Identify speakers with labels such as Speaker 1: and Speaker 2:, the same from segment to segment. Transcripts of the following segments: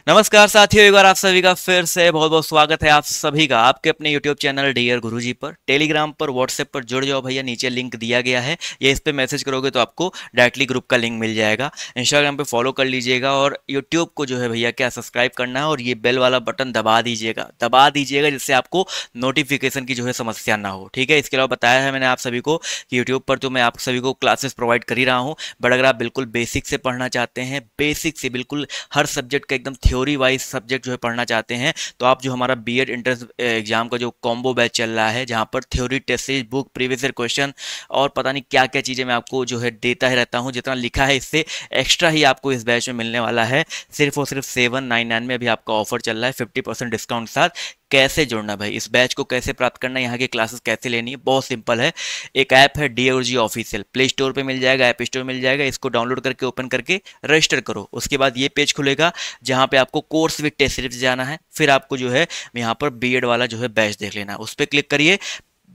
Speaker 1: नमस्कार साथियों, एक बार आप सभी का फिर से बहुत बहुत स्वागत है आप सभी का आपके अपने YouTube चैनल डियर गुरुजी पर। टेलीग्राम पर, व्हाट्सएप पर जुड़ जाओ भैया, नीचे लिंक दिया गया है। ये इस पे मैसेज करोगे तो आपको डायरेक्टली ग्रुप का लिंक मिल जाएगा। इंस्टाग्राम पे फॉलो कर लीजिएगा और यूट्यूब को जो है भैया क्या सब्सक्राइब करना है और ये बेल वाला बटन दबा दीजिएगा जिससे आपको नोटिफिकेशन की जो है समस्या ना हो। ठीक है, इसके अलावा बताया है मैंने आप सभी को कि यूट्यूब पर तो मैं आप सभी को क्लासेस प्रोवाइड कर ही रहा हूँ, बट अगर आप बिल्कुल बेसिक से पढ़ना चाहते हैं, बेसिक से बिल्कुल हर सब्जेक्ट का एकदम थ्योरी वाइज सब्जेक्ट जो है पढ़ना चाहते हैं, तो आप जो हमारा बीएड एंट्रेंस एग्जाम का जो कॉम्बो बैच चल रहा है, जहां पर theory, test series, book, previous year question और पता नहीं क्या क्या चीज़ें मैं आपको जो है देता ही रहता हूं, जितना लिखा है इससे एक्स्ट्रा ही आपको इस बैच में मिलने वाला है। सिर्फ और सिर्फ 799 में अभी आपका ऑफर चल रहा है 50% डिस्काउंट साथ। कैसे जुड़ना भाई, इस बैच को कैसे प्राप्त करना है, यहाँ की क्लासेस कैसे लेनी है, बहुत सिंपल है। एक ऐप है DRG ऑफिशियल, प्ले स्टोर पे मिल जाएगा, ऐप स्टोर मिल जाएगा। इसको डाउनलोड करके ओपन करके रजिस्टर करो। उसके बाद ये पेज खुलेगा जहाँ पे आपको कोर्स विद टेस्ट सीरीज जाना है। फिर आपको जो है यहाँ पर बीएड वाला जो है बैच देख लेना है, उस पर क्लिक करिए।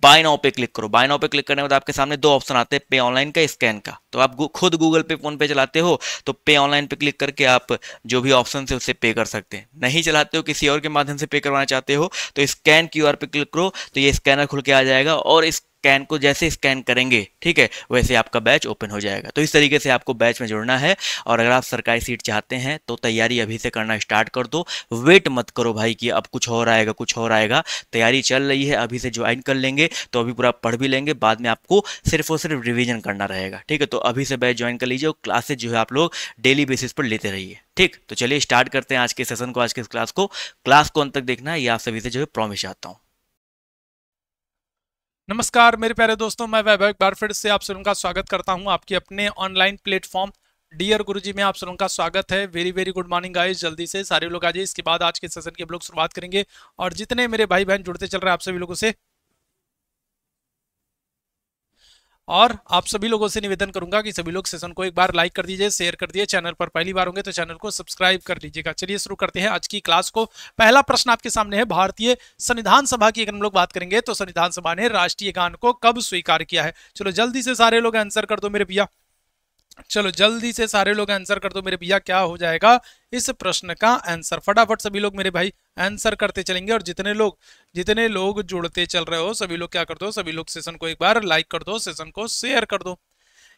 Speaker 1: बाय नाउ पे क्लिक करो। बाय नाउ पे क्लिक करने के बाद आपके सामने दो ऑप्शन आते हैं, पे ऑनलाइन का, स्कैन का। तो आप खुद गूगल पे, फोन पे चलाते हो तो पे ऑनलाइन पे क्लिक करके आप जो भी ऑप्शन है उससे पे कर सकते हैं। नहीं चलाते हो, किसी और के माध्यम से पे करवाना चाहते हो, तो स्कैन QR पे क्लिक करो तो ये स्कैनर खुल के आ जाएगा और इस स्कैन को जैसे स्कैन करेंगे, ठीक है, वैसे आपका बैच ओपन हो जाएगा। तो इस तरीके से आपको बैच में जुड़ना है। और अगर आप सरकारी सीट चाहते हैं तो तैयारी अभी से करना स्टार्ट कर दो। वेट मत करो भाई कि अब कुछ और आएगा, कुछ और आएगा। तैयारी चल रही है, अभी से ज्वाइन कर लेंगे तो अभी पूरा पढ़ भी लेंगे, बाद में आपको सिर्फ और सिर्फ रिवीजन करना रहेगा। ठीक है, तो अभी से बैच ज्वाइन कर लीजिए और क्लासेज जो है आप लोग डेली बेसिस पर लेते रहिए। ठीक, तो चलिए स्टार्ट करते हैं आज के सेशन को, आज के क्लास को। क्लास को अंत तक देखना है, ये आप सभी से जो है प्रॉमिस चाहता हूँ।
Speaker 2: नमस्कार मेरे प्यारे दोस्तों, मैं वैभव एक बार फिर से आप सभी का स्वागत करता हूं आपके अपने ऑनलाइन प्लेटफॉर्म डियर गुरुजी में। आप सभी का स्वागत है। Very very good morning guys. जल्दी से सारे लोग आ जाइए। इसके बाद आज के सेशन की हम लोग शुरुआत करेंगे और जितने मेरे भाई बहन जुड़ते चल रहे हैं आप सभी लोगों से, और आप सभी लोगों से निवेदन करूंगा कि सभी लोग सेशन को एक बार लाइक कर दीजिए, शेयर कर दीजिए। चैनल पर पहली बार होंगे तो चैनल को सब्सक्राइब कर लीजिएगा। चलिए शुरू करते हैं आज की क्लास को। पहला प्रश्न आपके सामने है, भारतीय संविधान सभा की अगर हम लोग बात करेंगे तो संविधान सभा ने राष्ट्रीय गान को कब स्वीकार किया है? चलो जल्दी से सारे लोग आंसर कर दो मेरे भैया। चलो जल्दी से सारे लोग आंसर कर दो मेरे भैया। क्या हो जाएगा इस प्रश्न का आंसर? फटाफट सभी लोग मेरे भाई आंसर करते चलेंगे। और जितने लोग जुड़ते चल रहे हो सभी लोग क्या कर दो, सभी लोग सेशन को एक बार लाइक कर दो, सेशन को शेयर कर दो।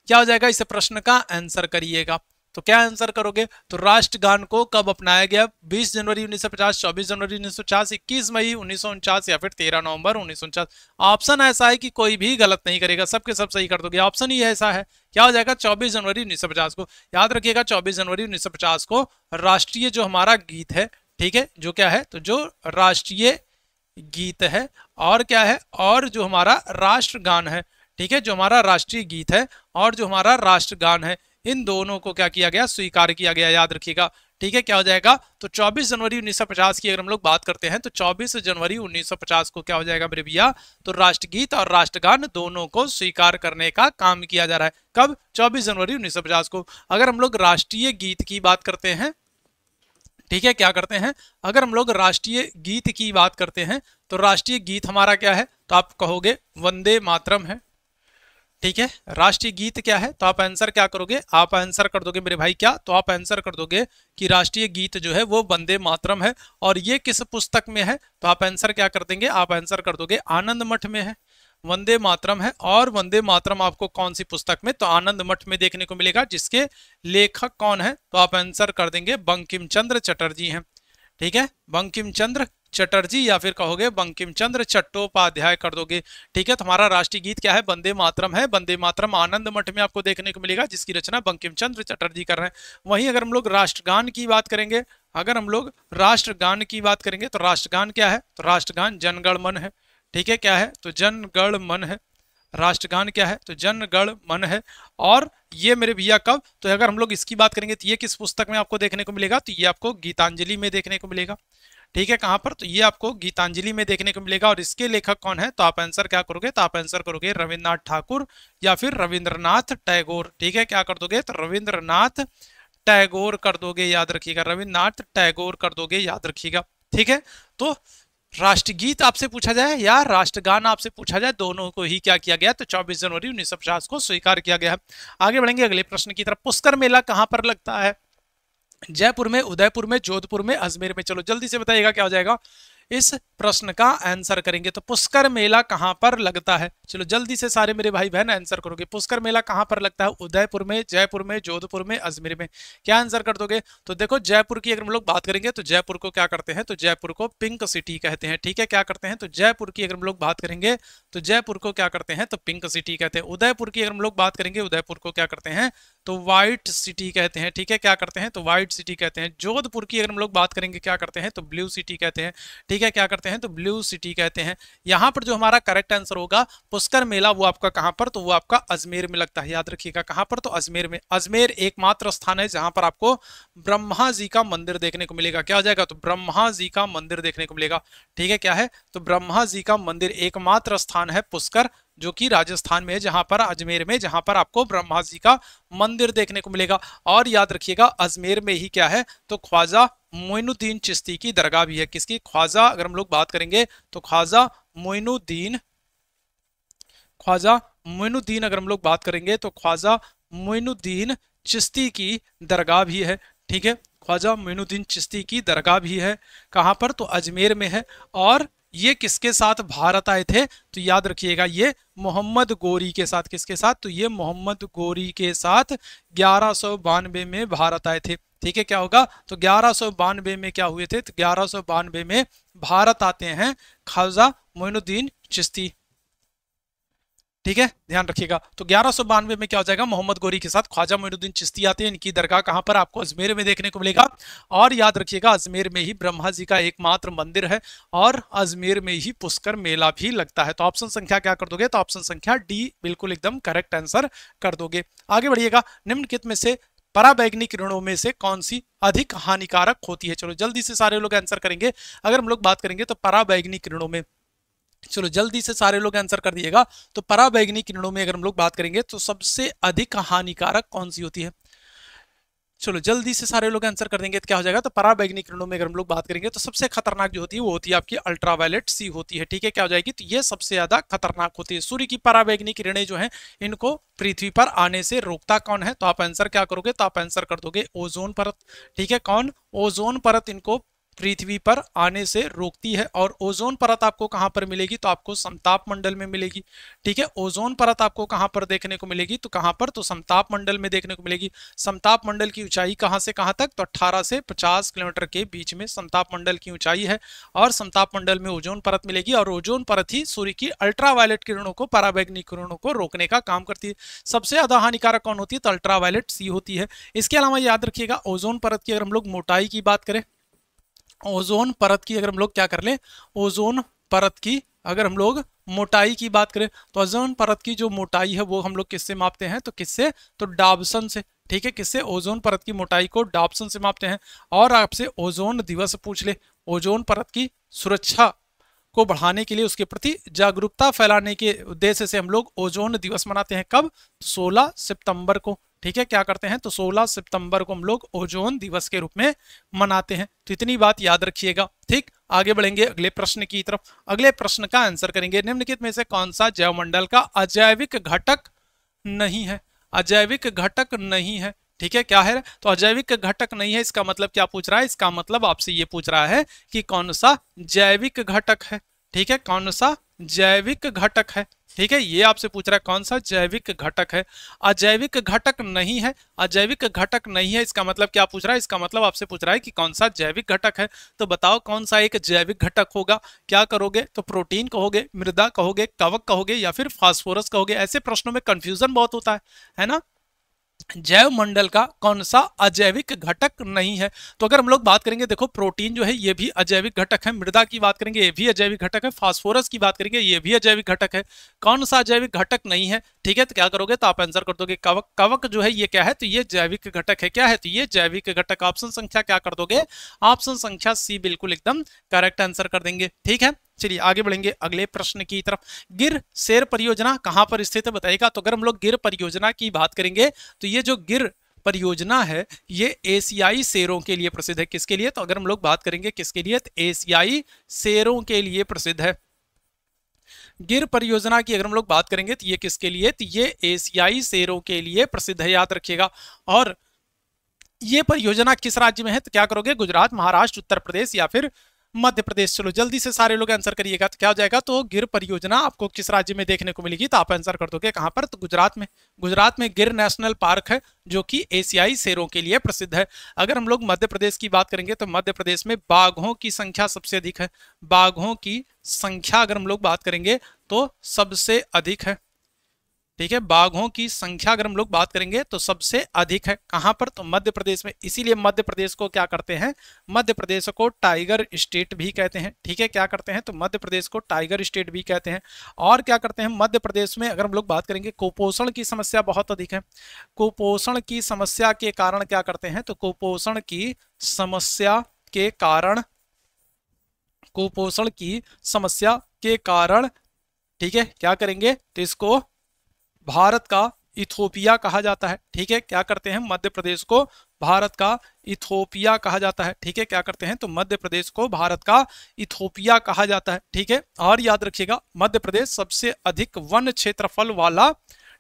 Speaker 2: क्या हो जाएगा इस प्रश्न का आंसर करिएगा। तो क्या आंसर करोगे? तो राष्ट्रगान को कब अपनाया गया? 20 जनवरी 1950, 24 जनवरी 1950, 21 मई 1949 या फिर 13 नवंबर 1949। ऑप्शन ऐसा है कि कोई भी गलत नहीं करेगा, सबके सब सही कर दोगे। ऑप्शन ही ऐसा है। क्या हो जाएगा? 24 जनवरी 1950 को। याद रखिएगा 24 जनवरी 1950 को राष्ट्रीय जो हमारा गीत है, ठीक है, जो क्या है, तो जो राष्ट्रीय गीत है और क्या है, और जो हमारा राष्ट्रगान है, ठीक है, जो हमारा राष्ट्रीय गीत है और जो हमारा राष्ट्रगान है, इन दोनों को क्या किया गया? स्वीकार किया गया। याद रखिएगा, ठीक है। क्या हो जाएगा? तो 24 जनवरी 1950 की अगर हम लोग बात करते हैं तो 24 जनवरी 1950 को क्या हो जाएगा मेरे भैया? तो राष्ट्रगीत और राष्ट्रगान दोनों को स्वीकार करने का काम किया जा रहा है। कब? 24 जनवरी 1950 को। अगर हम लोग राष्ट्रीय गीत की बात करते हैं, ठीक है, क्या करते हैं, अगर हम लोग राष्ट्रीय गीत की बात करते हैं तो राष्ट्रीय गीत हमारा क्या है? तो आप कहोगे वंदे मातरम है। ठीक है, राष्ट्रीय गीत क्या है? तो आप आंसर क्या करोगे? आप आंसर कर दोगे मेरे भाई क्या? तो आप आंसर कर दोगे कि राष्ट्रीय गीत जो है वो वंदे मातरम है। और ये किस पुस्तक में है? तो आप आंसर क्या कर देंगे? आप आंसर कर दोगे आनंद मठ में है, वंदे मातरम है। और वंदे मातरम आपको कौन सी पुस्तक में? तो आनंद मठ में देखने को मिलेगा। जिसके लेखक कौन है? तो आप आंसर कर देंगे बंकिम चंद्र चटर्जी हैं। ठीक है, बंकिम चंद्र चटर्जी या फिर कहोगे बंकिम चंद्र चट्टोपाध्याय कर दोगे। ठीक है, तुम्हारा राष्ट्रीय गीत क्या है? वंदे मातरम है। वंदे मातरम आनंद मठ में आपको देखने को मिलेगा, जिसकी रचना बंकिम चंद्र चटर्जी कर रहे हैं। वहीं अगर हम लोग राष्ट्रगान की बात करेंगे, अगर हम लोग राष्ट्रगान की बात करेंगे तो राष्ट्रगान क्या है? तो राष्ट्रगान जन गण मन है। ठीक है, क्या है? तो जन गण मन है। राष्ट्रगान क्या है? तो जन गण मन है। और ये मेरे भैया कब? तो अगर हम लोग इसकी बात करेंगे तो ये किस पुस्तक में आपको देखने को मिलेगा? तो ये आपको गीतांजलि में देखने को मिलेगा। ठीक है, कहां पर? तो ये आपको गीतांजलि में देखने को मिलेगा। और इसके लेखक कौन है? तो आप आंसर क्या करोगे? तो आप आंसर करोगे रविन्द्रनाथ ठाकुर या फिर रविंद्रनाथ टैगोर। ठीक है, क्या कर दोगे? तो रविंद्रनाथ टैगोर कर दोगे। याद रखिएगा, रविन्द्रनाथ टैगोर कर दोगे, याद रखिएगा। ठीक है, तो राष्ट्रगीत आपसे पूछा जाए या राष्ट्रगान आपसे पूछा जाए, दोनों को ही क्या किया गया? तो 24 जनवरी 1950 को स्वीकार किया गया। आगे बढ़ेंगे अगले प्रश्न की तरफ। पुष्कर मेला कहां पर लगता है? जयपुर में, उदयपुर में, जोधपुर में, अजमेर में। चलो जल्दी से बताइएगा क्या हो जाएगा। इस प्रश्न का आंसर करेंगे तो पुष्कर मेला कहां पर लगता है। चलो जल्दी से सारे मेरे भाई बहन आंसर करोगे। पुष्कर मेला कहां पर लगता है? उदयपुर में, जयपुर में, जोधपुर में, अजमेर में। क्या आंसर कर दोगे? तो देखो जयपुर की अगर हम लोग बात करेंगे तो जयपुर को क्या करते हैं? तो जयपुर को पिंक सिटी कहते हैं। ठीक है, क्या करते हैं? तो जयपुर की अगर हम लोग बात करेंगे तो जयपुर को क्या करते हैं? तो पिंक सिटी कहते हैं। उदयपुर की अगर हम लोग बात करेंगे, उदयपुर को क्या करते हैं? तो व्हाइट सिटी कहते हैं। ठीक है, क्या करते हैं? तो व्हाइट सिटी कहते हैं। जोधपुर की अगर हम लोग बात करेंगे क्या करते हैं? तो ब्लू सिटी कहते हैं। ठीक है, क्या करते हैं? तो ब्लू सिटी कहते हैं। यहां पर जो हमारा करेक्ट आंसर होगा पुष्कर मेला, वो आपका कहां पर? तो वो आपका अजमेर में लगता है। याद रखिएगा कहां पर? तो अजमेर में। अजमेर एकमात्र स्थान है जहां पर आपको ब्रह्मा जी का मंदिर देखने को मिलेगा। क्या हो जाएगा? तो ब्रह्मा जी का मंदिर देखने को मिलेगा। ठीक है, क्या है? तो ब्रह्मा जी का मंदिर एकमात्र स्थान है पुष्कर, जो कि राजस्थान में है, जहां पर अजमेर में, जहां पर आपको ब्रह्मा जी का मंदिर देखने को मिलेगा। और याद रखिएगा अजमेर में ही क्या है? तो ख्वाजा मोइनुद्दीन चिश्ती की दरगाह भी है। किसकी? ख्वाजा, अगर हम लोग बात करेंगे तो ख्वाजा मोइनुद्दीन, ख्वाजा मोइनुद्दीन अगर हम लोग बात करेंगे तो ख्वाजा मोइनुद्दीन चिश्ती की दरगाह भी है। ठीक है, ख्वाजा मोइनुद्दीन चिश्ती की दरगाह भी है। कहां पर? तो अजमेर में है। और ये किसके साथ भारत आए थे? तो याद रखिएगा ये मोहम्मद गोरी के साथ। किसके साथ? तो ये मोहम्मद गोरी के साथ 1192 में भारत आए थे। ठीक है, क्या होगा? तो 1192 में क्या हुए थे? तो 1192 में भारत आते हैं ख्वाजा मोइनुद्दीन चिश्ती। ठीक है, ध्यान रखिएगा। तो 1192 में क्या हो जाएगा? मोहम्मद गोरी के साथ ख्वाजा मोइनुद्दीन चिश्ती आते हैं। इनकी दरगाह कहां पर? आपको अजमेर में देखने को मिलेगा। और याद रखिएगा अजमेर में ही ब्रह्मा जी का एकमात्र मंदिर है और अजमेर में ही पुष्कर मेला भी लगता है। तो ऑप्शन संख्या क्या कर दोगे? तो ऑप्शन संख्या डी बिल्कुल एकदम करेक्ट आंसर कर दोगे। आगे बढ़िएगा। निम्नलिखित में से पराबैंगनी किरणों में से कौन सी अधिक हानिकारक होती है? चलो जल्दी से सारे लोग आंसर करेंगे। अगर हम लोग बात करेंगे तो पराबैंगनी किरणों में, चलो जल्दी से सारे लोग आंसर कर दिएगा। तो पराबैंगनी किरणों में अगर हम लोग बात करेंगे तो सबसे अधिक हानिकारक कौन सी होती है? चलो जल्दी से सारे लोग आंसर कर देंगे तो क्या हो जाएगा? तो पराबैंगनी किरणों में अगर हम लोग बात करेंगे तो सबसे खतरनाक जो होती है वो होती है आपकी अल्ट्रावायलेट सी होती है। ठीक है, क्या हो जाएगी? तो ये सबसे ज्यादा खतरनाक होती है। सूर्य की पराबैंगनी किरणें जो है इनको पृथ्वी पर आने से रोकता कौन है? तो आप आंसर क्या करोगे? तो आप आंसर कर दोगे ओजोन परत। ठीक है, कौन? ओजोन परत इनको पृथ्वी पर आने से रोकती है। और ओजोन परत आपको कहां पर मिलेगी? तो आपको समताप मंडल में मिलेगी। ठीक है, ओजोन परत आपको कहां पर देखने को मिलेगी? तो कहां पर? तो समताप मंडल में देखने को मिलेगी। समताप मंडल की ऊंचाई कहां से कहां तक? तो 18 से 50 किलोमीटर के बीच में समताप मंडल की ऊंचाई है। और समताप मंडल में ओजोन परत मिलेगी और ओजोन परत ही सूर्य की अल्ट्रावायलेट किरणों को, पराबैंगनी किरणों को रोकने का काम करती है। सबसे ज्यादा हानिकारक कौन होती है? तो अल्ट्रावायलेट सी होती है। इसके अलावा याद रखिएगा ओजोन परत की अगर हम लोग मोटाई की बात करें, ओजोन परत की अगर हम लोग क्या कर लें, ओजोन परत की अगर हम लोग मोटाई की बात करें तो ओजोन परत की जो मोटाई है वो हम लोग किससे मापते हैं? तो किससे? तो डाबसन से। ठीक है, किससे? ओजोन परत की मोटाई को डाबसन से मापते हैं। और आपसे ओजोन दिवस पूछ ले, ओजोन परत की सुरक्षा को बढ़ाने के लिए, उसके प्रति जागरूकता फैलाने के उद्देश्य से हम लोग ओजोन दिवस मनाते हैं। कब? 16 सितंबर को। ठीक है, क्या करते हैं? तो 16 सितंबर को हम लोग ओजोन दिवस के रूप में मनाते हैं। तो इतनी बात याद रखिएगा। ठीक, आगे बढ़ेंगे अगले प्रश्न की तरफ। अगले प्रश्न का आंसर करेंगे। निम्नलिखित में से कौन सा जैवमंडल का अजैविक घटक नहीं है? अजैविक घटक नहीं है। ठीक है, क्या है? तो अजैविक घटक नहीं है। इसका मतलब क्या पूछ रहा है? इसका मतलब आपसे ये पूछ रहा है कि कौन सा जैविक घटक है। ठीक है, कौन सा जैविक घटक है? ठीक है, ये आपसे पूछ रहा है कौन सा जैविक घटक है। अजैविक घटक नहीं है, अजैविक घटक नहीं है। इसका मतलब क्या पूछ रहा है? इसका मतलब आपसे पूछ रहा है कि कौन सा जैविक घटक है। तो बताओ कौन सा एक जैविक घटक होगा? क्या करोगे? तो प्रोटीन कहोगे, मृदा कहोगे, कवक कहोगे या फिर फास्फोरस कहोगे? ऐसे प्रश्नों में कंफ्यूजन बहुत होता है ना। जैव मंडल का कौन सा अजैविक घटक नहीं है? तो अगर हम लोग बात करेंगे, देखो प्रोटीन जो है ये भी अजैविक घटक है, मृदा की बात करेंगे ये भी अजैविक घटक है, फास्फोरस की बात करेंगे ये भी अजैविक घटक है। कौन सा अजैविक घटक नहीं है? ठीक है, तो क्या करोगे? तो आप आंसर कर दोगे कवक। कवक जो है ये क्या है? तो ये जैविक घटक है। क्या है? तो ये जैविक घटक। ऑप्शन संख्या क्या कर दोगे? ऑप्शन संख्या सी बिल्कुल एकदम करेक्ट आंसर कर देंगे। ठीक है, चलिए आगे बढ़ेंगे अगले प्रश्न की तरफ। गिर शेर परियोजना कहां पर स्थित है बताइएगा। तो अगर हम लोग गिर परियोजना की बात करेंगे तो ये जो गिर परियोजना है ये एशियाई शेरों के लिए प्रसिद्ध है। किसके लिए? तो अगर हम लोग बात करेंगे किसके लिए, तो एशियाई शेरों के लिए प्रसिद्ध है। गिर परियोजना की अगर हम लोग बात करेंगे तो ये किसके लिए, तो ये एशियाई शेरों के लिए प्रसिद्ध है, याद रखिएगा। और ये परियोजना किस राज्य में है? तो क्या करोगे? गुजरात, महाराष्ट्र, उत्तर प्रदेश या फिर मध्य प्रदेश। चलो जल्दी से सारे लोग आंसर करिएगा। तो क्या हो जाएगा? तो गिर परियोजना आपको किस राज्य में देखने को मिलेगी? तो आप आंसर कर दोगे कहां पर? तो गुजरात में। गुजरात में गिर नेशनल पार्क है जो कि एशियाई शेरों के लिए प्रसिद्ध है। अगर हम लोग मध्य प्रदेश की बात करेंगे तो मध्य प्रदेश में बाघों की संख्या सबसे अधिक है। बाघों की संख्या अगर हम लोग बात करेंगे तो सबसे अधिक है। ठीक है, बाघों की संख्या अगर हम लोग बात करेंगे तो सबसे अधिक है। कहां पर? तो मध्य प्रदेश में। इसीलिए मध्य प्रदेश को क्या करते हैं? मध्य प्रदेश को टाइगर स्टेट भी कहते हैं। ठीक है, क्या करते हैं? तो मध्य प्रदेश को टाइगर स्टेट भी कहते हैं। और क्या करते हैं मध्य प्रदेश में? अगर हम लोग बात करेंगे, कुपोषण की समस्या बहुत अधिक है। कुपोषण की समस्या के कारण क्या करते हैं? तो कुपोषण की समस्या के कारण, कुपोषण की समस्या के कारण, ठीक है, क्या करेंगे? तो इसको भारत का इथोपिया कहा जाता है। ठीक है, क्या करते हैं? मध्य प्रदेश को भारत का इथोपिया कहा जाता है। ठीक है, क्या करते हैं? तो मध्य प्रदेश को भारत का इथोपिया कहा जाता है। ठीक है, और याद रखिएगा मध्य प्रदेश सबसे अधिक वन क्षेत्रफल वाला,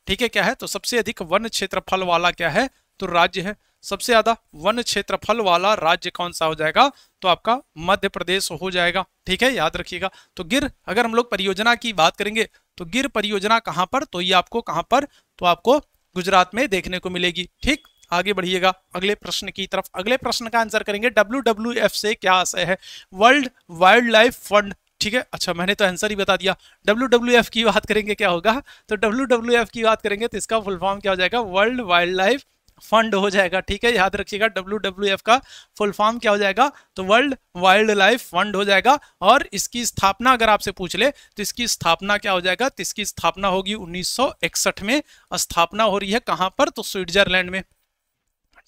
Speaker 2: ठीक है, क्या है? तो सबसे अधिक वन क्षेत्रफल वाला क्या है? तो राज्य है। सबसे ज्यादा वन क्षेत्रफल वाला राज्य कौन सा हो जाएगा? तो आपका मध्य प्रदेश हो जाएगा। ठीक है, याद रखिएगा। तो गिर, अगर हम लोग परियोजना की बात करेंगे तो गिर परियोजना कहां पर? तो ये आपको कहां पर? तो आपको गुजरात में देखने को मिलेगी। ठीक, आगे बढ़िएगा अगले प्रश्न की तरफ। अगले प्रश्न का आंसर करेंगे WWF से क्या आशय है? World wild life fund. ठीक है, अच्छा मैंने तो आंसर ही बता दिया। WWF की बात करेंगे क्या होगा? तो WWF की बात करेंगे तो इसका फुल फॉर्म क्या हो जाएगा? वर्ल्ड वाइल्ड लाइफ फंड हो जाएगा। ठीक है, याद रखिएगा WWF का फुल फॉर्म क्या हो जाएगा? तो वर्ल्ड वाइल्ड लाइफ फंड हो जाएगा। और इसकी स्थापना अगर आपसे पूछ ले तो इसकी स्थापना क्या हो जाएगा? तो इसकी स्थापना होगी 1961 में स्थापना हो रही है। कहां पर? तो स्विट्जरलैंड में।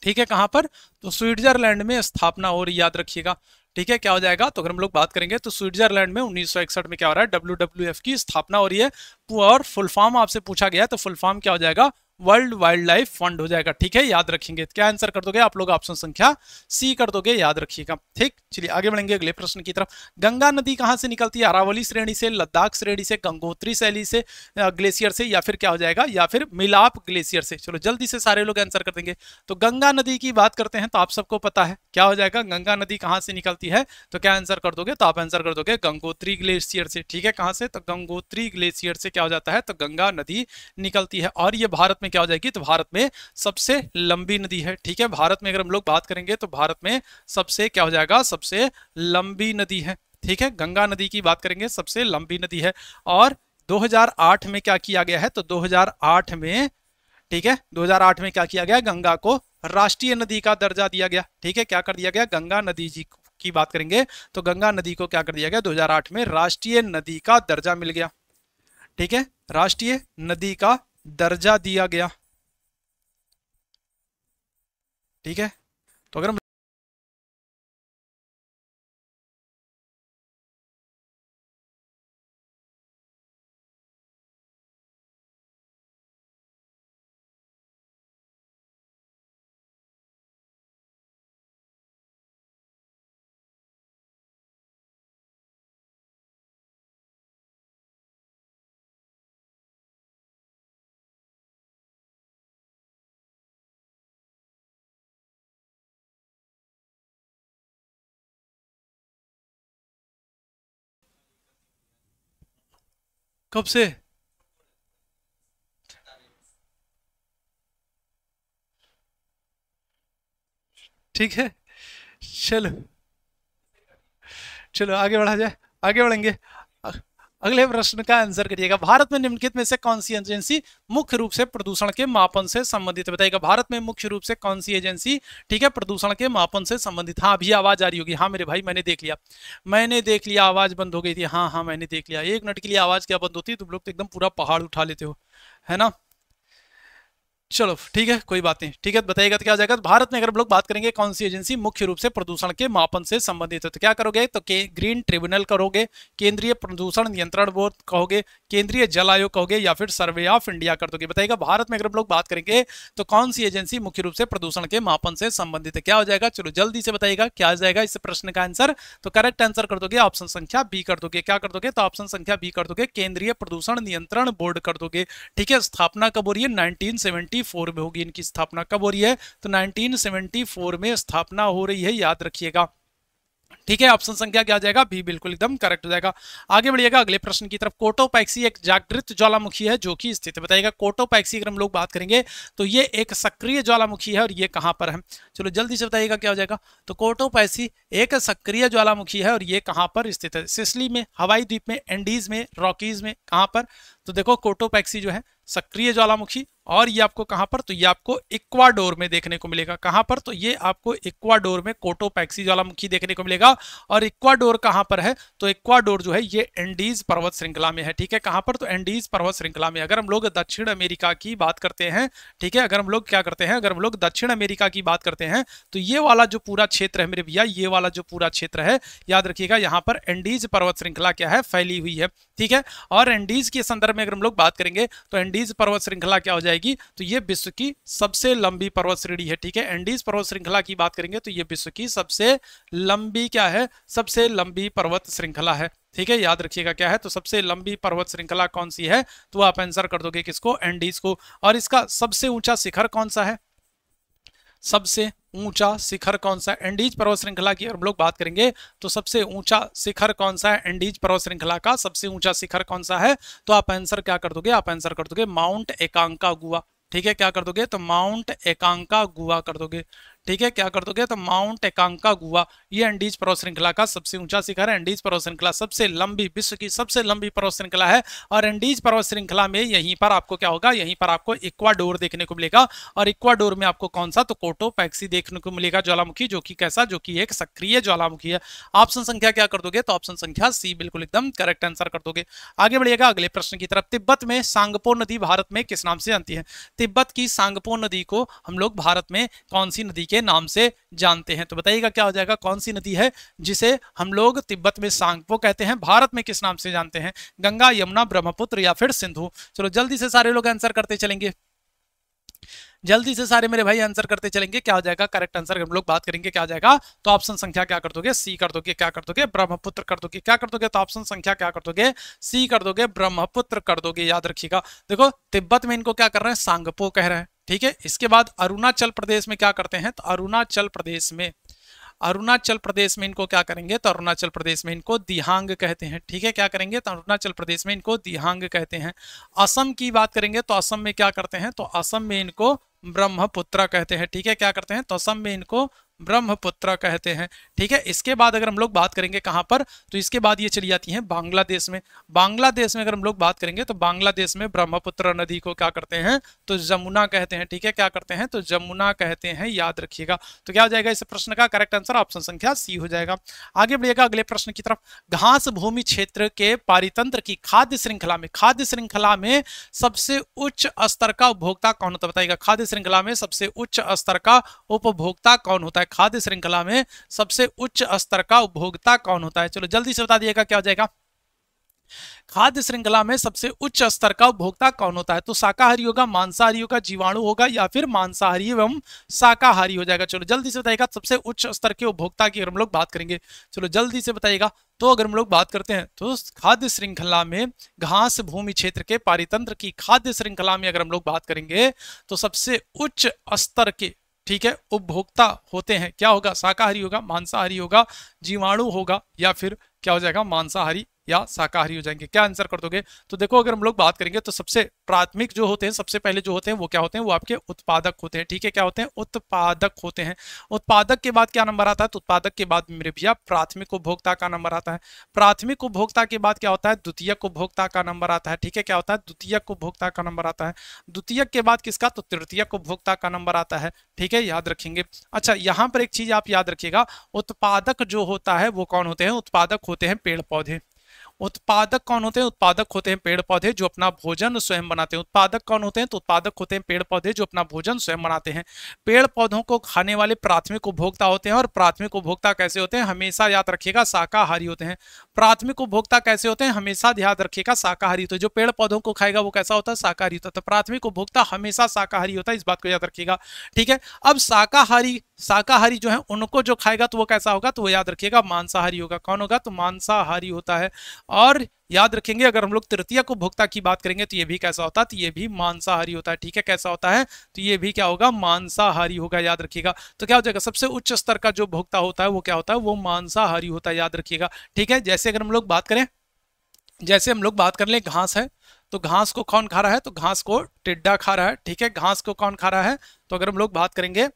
Speaker 2: ठीक है, कहां पर? तो स्विट्जरलैंड में स्थापना हो रही है, याद रखिएगा। ठीक है, क्या हो जाएगा? तो अगर हम लोग बात करेंगे तो स्विट्जरलैंड में 1961 में क्या हो रहा है? WWF की स्थापना हो रही है। और फुल फॉर्म आपसे पूछा गया तो फुल फॉर्म क्या हो जाएगा? वर्ल्ड वाइल्ड लाइफ फंड हो जाएगा। ठीक है, याद रखेंगे। क्या आंसर कर दोगे आप लोग? ऑप्शन संख्या सी कर दोगे, याद रखिएगा। ठीक, चलिए आगे बढ़ेंगे अगले प्रश्न की तरफ। गंगा नदी कहां से निकलती है? अरावली श्रेणी से, लद्दाख श्रेणी से, गंगोत्री शैली से, ग्लेशियर से, या फिर क्या हो जाएगा? या फिर मिलाप ग्लेशियर से। चलो जल्दी से सारे लोग आंसर कर देंगे। तो गंगा नदी की बात करते हैं तो आप सबको पता है क्या हो जाएगा? गंगा नदी कहां से निकलती है? तो क्या आंसर कर दोगे? तो आप आंसर कर दोगे गंगोत्री ग्लेशियर से। ठीक है, कहां से? तो गंगोत्री ग्लेशियर से क्या हो जाता है? तो गंगा नदी निकलती है। और ये भारत में क्या हो जाएगी? तो भारत में सबसे लंबी नदी है। ठीक है, भारत में अगर हम लोग बात करेंगे तो भारत में सबसे क्या हो जाएगा? सबसे लंबी नदी है। ठीक है, गंगा नदी की बात करेंगे सबसे लंबी नदी है। और 2008 में क्या किया गया है? तो 2008 में, ठीक है, 2008 में क्या किया गया? गंगा को राष्ट्रीय नदी का दर्जा दिया गया। ठीक है, क्या कर दिया गया? गंगा नदी जी की बात करेंगे तो गंगा नदी को क्या कर दिया गया? 2008 में राष्ट्रीय नदी का दर्जा मिल गया। ठीक है, राष्ट्रीय नदी का दर्जा दिया गया। ठीक है, तो अगर हम कब से? ठीक है, चलो चलो आगे बढ़ा जाए, आगे बढ़ेंगे। अगले प्रश्न का आंसर करिएगा। भारत में निम्नलिखित में से कौन सी एजेंसी मुख्य रूप से प्रदूषण के मापन से संबंधित है? बताइएगा भारत में मुख्य रूप से कौन सी एजेंसी, ठीक है, प्रदूषण के मापन से संबंधित। हाँ अभी आवाज आ रही होगी। हाँ मेरे भाई मैंने देख लिया, मैंने देख लिया, आवाज बंद हो गई थी। हाँ हाँ मैंने देख लिया। 1 मिनट के लिए आवाज क्या बंद होती है? तुम लोग तो एकदम पूरा पहाड़ उठा लेते हो, है ना। चलो ठीक है, कोई बात नहीं। ठीक है, बताइएगा तो क्या हो जाएगा? भारत में अगर हम लोग बात करेंगे कौन सी एजेंसी मुख्य रूप से प्रदूषण के मापन से संबंधित है, तो क्या करोगे? तो ग्रीन ट्रिब्यूनल करोगे, केंद्रीय प्रदूषण नियंत्रण बोर्ड कहोगे, केंद्रीय जल आयोग कहोगे, या फिर सर्वे ऑफ इंडिया कर दोगे। बताइएगा भारत में अगर हम लोग बात करेंगे तो कौन सी एजेंसी मुख्य रूप से प्रदूषण के मापन से संबंधित है? क्या हो जाएगा? चलो जल्दी से बताइएगा क्या आ जाएगा इस प्रश्न का आंसर। तो करेक्ट आंसर कर दोगे ऑप्शन संख्या बी कर दोगे। क्या कर दोगे? तो ऑप्शन संख्या बी कर दोगे, केंद्रीय प्रदूषण नियंत्रण बोर्ड कर दोगे। ठीक है, स्थापना कब हो रही है? 1974 1974 में होगी इनकी स्थापना। कब हो रही है? तो 1974 में स्थापना हो रही है, याद रखिएगा। ठीक है, ऑप्शन संख्या क्या आ जाएगा? बी बिल्कुल एकदम करेक्ट हो जाएगा। आगे बढ़िएगा अगले प्रश्न की तरफ। कोटोपैक्सी एक जागृत ज्वालामुखी है जो कि स्थित है। बताइएगा कोटोपैक्सी अगर हम लोग बात करेंगे तो ये एक सक्रिय ज्वालामुखी है और ये कहां पर है? चलो जल्दी से बताइएगा क्या हो जाएगा। तो कोटोपैक्सी एक सक्रिय ज्वालामुखी है और ये कहां पर स्थित है? सिसिली में, हवाई द्वीप में, एंडीज में, रॉकीज में, कहां पर? तो देखो कोटोपैक्सी जो है सक्रिय ज्वालामुखी, और ये आपको कहां पर? तो ये आपको इक्वाडोर में देखने को मिलेगा। कहां पर? तो ये आपको इक्वाडोर में कोटोपैक्सी ज्वालामुखी देखने को मिलेगा। और इक्वाडोर कहां पर है? तो इक्वाडोर जो है ये एंडीज पर्वत श्रृंखला में है। ठीक है, कहां पर? तो एंडीज पर्वत श्रृंखला में। अगर हम लोग दक्षिण अमेरिका की बात करते हैं, ठीक है, अगर हम लोग क्या करते हैं, अगर हम लोग दक्षिण अमेरिका की बात करते हैं तो ये वाला जो पूरा क्षेत्र है मेरे भैया, ये वाला जो पूरा क्षेत्र है, याद रखिएगा यहाँ पर एंडीज पर्वत श्रृंखला क्या है? फैली हुई है। ठीक है, और एंडीज के संदर्भ में अगर हम लोग बात करेंगे तो एंडीज पर्वत श्रृंखला क्या हो जाएगी? तो ये विश्व की सबसे लंबी पर्वत श्रेणी है। ठीक है, एंडीज पर्वत श्रृंखला की बात करेंगे तो ये विश्व की सबसे लंबी क्या है? सबसे लंबी पर्वत श्रृंखला है। ठीक है, याद रखिएगा क्या है? तो सबसे लंबी पर्वत श्रृंखला कौन सी है? तो आप आंसर कर दोगे किसको? एंडीज को। और इसका सबसे ऊंचा शिखर कौन सा है? सबसे ऊंचा शिखर कौन सा? एंडीज पर्वत श्रृंखला की अगर हम लोग बात करेंगे तो सबसे ऊंचा शिखर कौन सा है? एंडीज पर्वत श्रृंखला का सबसे ऊंचा शिखर कौन सा है? तो आप आंसर क्या कर दोगे? आप आंसर कर दोगे माउंट एकांकागुआ। ठीक है, क्या कर दोगे? तो माउंट एकांकागुआ कर दोगे। ठीक है, क्या कर दोगे? तो माउंट एकांकागुआ, ये एंडीज पर्वत श्रृंखला का सबसे ऊंचा शिखर है। एंडीज पर्वत श्रृंखला सबसे लंबी, विश्व की सबसे लंबी पर्वत श्रृंखला है। और एंडीज पर्वत श्रृंखला में यहीं पर आपको क्या होगा? यहीं पर आपको इक्वाडोर देखने को मिलेगा। और इक्वाडोर में आपको कौन सा? तो कोटोपैक्सी देखने को मिलेगा ज्वालामुखी, जो कि कैसा? जो कि एक सक्रिय ज्वालामुखी है। ऑप्शन संख्या क्या कर दोगे? तो ऑप्शन संख्या सी बिल्कुल एकदम करेक्ट आंसर कर दोगे। आगे बढ़िएगा अगले प्रश्न की तरफ। तिब्बत में सांगपो नदी भारत में किस नाम से जानती है? तिब्बत की सांगपो नदी को हम लोग भारत में कौन सी नदी के नाम से जानते हैं? तो बताइएगा क्या हो जाएगा? कौन सी नदी है जिसे हम लोग तिब्बत में सांगपो कहते हैं, भारत में किस नाम से जानते हैं? गंगा, यमुना, ब्रह्मपुत्र या फिर सिंधु? चलो जल्दी से सारे लोग आंसर करते चलेंगे, जल्दी से सारे मेरे भाई आंसर करते चलेंगे। क्या हो जाएगा करेक्ट आंसर? हम लोग बात करेंगे क्या आ जाएगा? तो ऑप्शन संख्या क्या कर दोगे? सी कर दोगे। क्या कर दोगे? ब्रह्मपुत्र कर दोगे। क्या कर दोगे? तो ऑप्शन संख्या क्या कर दोगे? सी कर दोगे, ब्रह्मपुत्र कर दोगे। याद रखिएगा, देखो तिब्बत में इनको क्या कर रहे हैं? सांगपो कह रहे हैं। ठीक है, इसके बाद अरुणाचल प्रदेश में क्या करते हैं? तो अरुणाचल प्रदेश में इनको क्या करेंगे? तो अरुणाचल प्रदेश में इनको दिहांग कहते हैं। ठीक है, क्या करेंगे? तो अरुणाचल प्रदेश में इनको दिहांग कहते हैं। असम की बात करेंगे तो असम में क्या करते हैं? तो असम में इनको ब्रह्मपुत्र कहते हैं। ठीक है, क्या करते हैं? तो असम में इनको ब्रह्मपुत्र कहते हैं। ठीक है, इसके बाद अगर हम लोग बात करेंगे कहां पर? तो इसके बाद ये चली जाती हैं बांग्लादेश में। बांग्लादेश में अगर हम लोग बात करेंगे तो बांग्लादेश में ब्रह्मपुत्र नदी को क्या करते हैं? तो जमुना कहते हैं। ठीक है, क्या करते हैं? तो जमुना कहते हैं। याद रखिएगा। तो क्या हो जाएगा इस प्रश्न का करेक्ट आंसर? ऑप्शन संख्या सी हो जाएगा। आगे बढ़िएगा अगले प्रश्न की तरफ। घास भूमि क्षेत्र के पारितंत्र की खाद्य श्रृंखला में सबसे उच्च स्तर का उपभोक्ता कौन होता है? बताइएगा खाद्य श्रृंखला में सबसे उच्च स्तर का उपभोक्ता कौन होता है? खाद्य श्रृंखला में सबसे उच्च स्तर का उपभोक्ता कौन होता है? चलो जल्दी से बता दिएगा क्या हो जाएगा। खाद्य श्रृंखला में सबसे उच्च स्तर का उपभोक्ता कौन होता है? तो शाकाहारी होगा, मांसाहारी होगा, जीवाणु होगा या फिर मांसाहारी एवं शाकाहारी हो जाएगा? चलो जल्दी से बताइएगा सबसे उच्च स्तर के उपभोक्ता की अगर हम लोग बात करेंगे, चलो जल्दी से बताइएगा। तो अगर हम लोग बात करते हैं तो खाद्य श्रृंखला में घास भूमि क्षेत्र के पारितंत्र की खाद्य श्रृंखला में अगर हम लोग बात करेंगे तो सबसे उच्च स्तर के, ठीक है, उपभोक्ता होते हैं। क्या होगा? शाकाहारी होगा, मांसाहारी होगा, जीवाणु होगा या फिर क्या हो जाएगा? मांसाहारी या शाकाहारी हो जाएंगे। क्या आंसर कर दोगे? तो देखो अगर हम लोग बात करेंगे तो सबसे प्राथमिक जो होते हैं, सबसे पहले जो होते हैं वो क्या होते हैं? वो आपके उत्पादक होते हैं। ठीक है, क्या होते हैं? उत्पादक होते हैं। उत्पादक के बाद क्या नंबर आता है? तो उत्पादक के बाद मेरे भैया प्राथमिक उपभोक्ता का नंबर आता है। प्राथमिक उपभोक्ता के बाद क्या होता है? द्वितीयक उपभोक्ता का नंबर आता है। ठीक है, क्या होता है? द्वितीयक उपभोक्ता का नंबर आता है। द्वितीयक के बाद किसका? तो तृतीयक उपभोक्ता का नंबर आता है। ठीक है, याद रखेंगे। अच्छा, यहां पर एक चीज आप याद रखिएगा, उत्पादक जो होता है वो कौन होते हैं? उत्पादक होते हैं पेड़ पौधे। उत्पादक कौन होते हैं? उत्पादक होते हैं पेड़ पौधे जो अपना भोजन स्वयं बनाते हैं। उत्पादक कौन होते हैं? तो उत्पादक होते हैं पेड़ पौधे जो अपना भोजन स्वयं बनाते हैं। पेड़ पौधों को खाने वाले प्राथमिक उपभोक्ता होते हैं। और प्राथमिक उपभोक्ता कैसे होते हैं? हमेशा याद रखिएगा शाकाहारी होते हैं। प्राथमिक उपभोक्ता कैसे होते हैं? हमेशा याद रखिएगा शाकाहारी। तो जो पेड़ पौधों को खाएगा वो कैसा होता है? शाकाहारी होता है। तो प्राथमिक उपभोक्ता हमेशा शाकाहारी होता है, इस बात को याद रखिएगा। ठीक है, अब शाकाहारी जो है उनको जो खाएगा तो वो कैसा होगा? तो वो याद रखिएगा मांसाहारी होगा। कौन होगा? तो मांसाहारी होता है। और याद रखेंगे। अगर हम लोग तृतीयक उपभोक्ता की बात करेंगे तो ये भी कैसा होता है, तो ये भी मांसाहारी होता है। ठीक है, कैसा होता है, तो ये भी क्या होगा, मांसाहारी होगा, याद रखिएगा। तो क्या हो जाएगा, सबसे उच्च स्तर का जो भोक्ता होता है वो क्या होता है, वो मांसाहारी होता है, याद रखिएगा। ठीक है, जैसे अगर हम लोग बात करें, जैसे हम लोग बात कर ले घास है, तो घास को कौन खा रहा है, तो घास को टिड्डा खा रहा है। ठीक है, घास को कौन खा रहा है, तो अगर हम लोग बात करेंगे,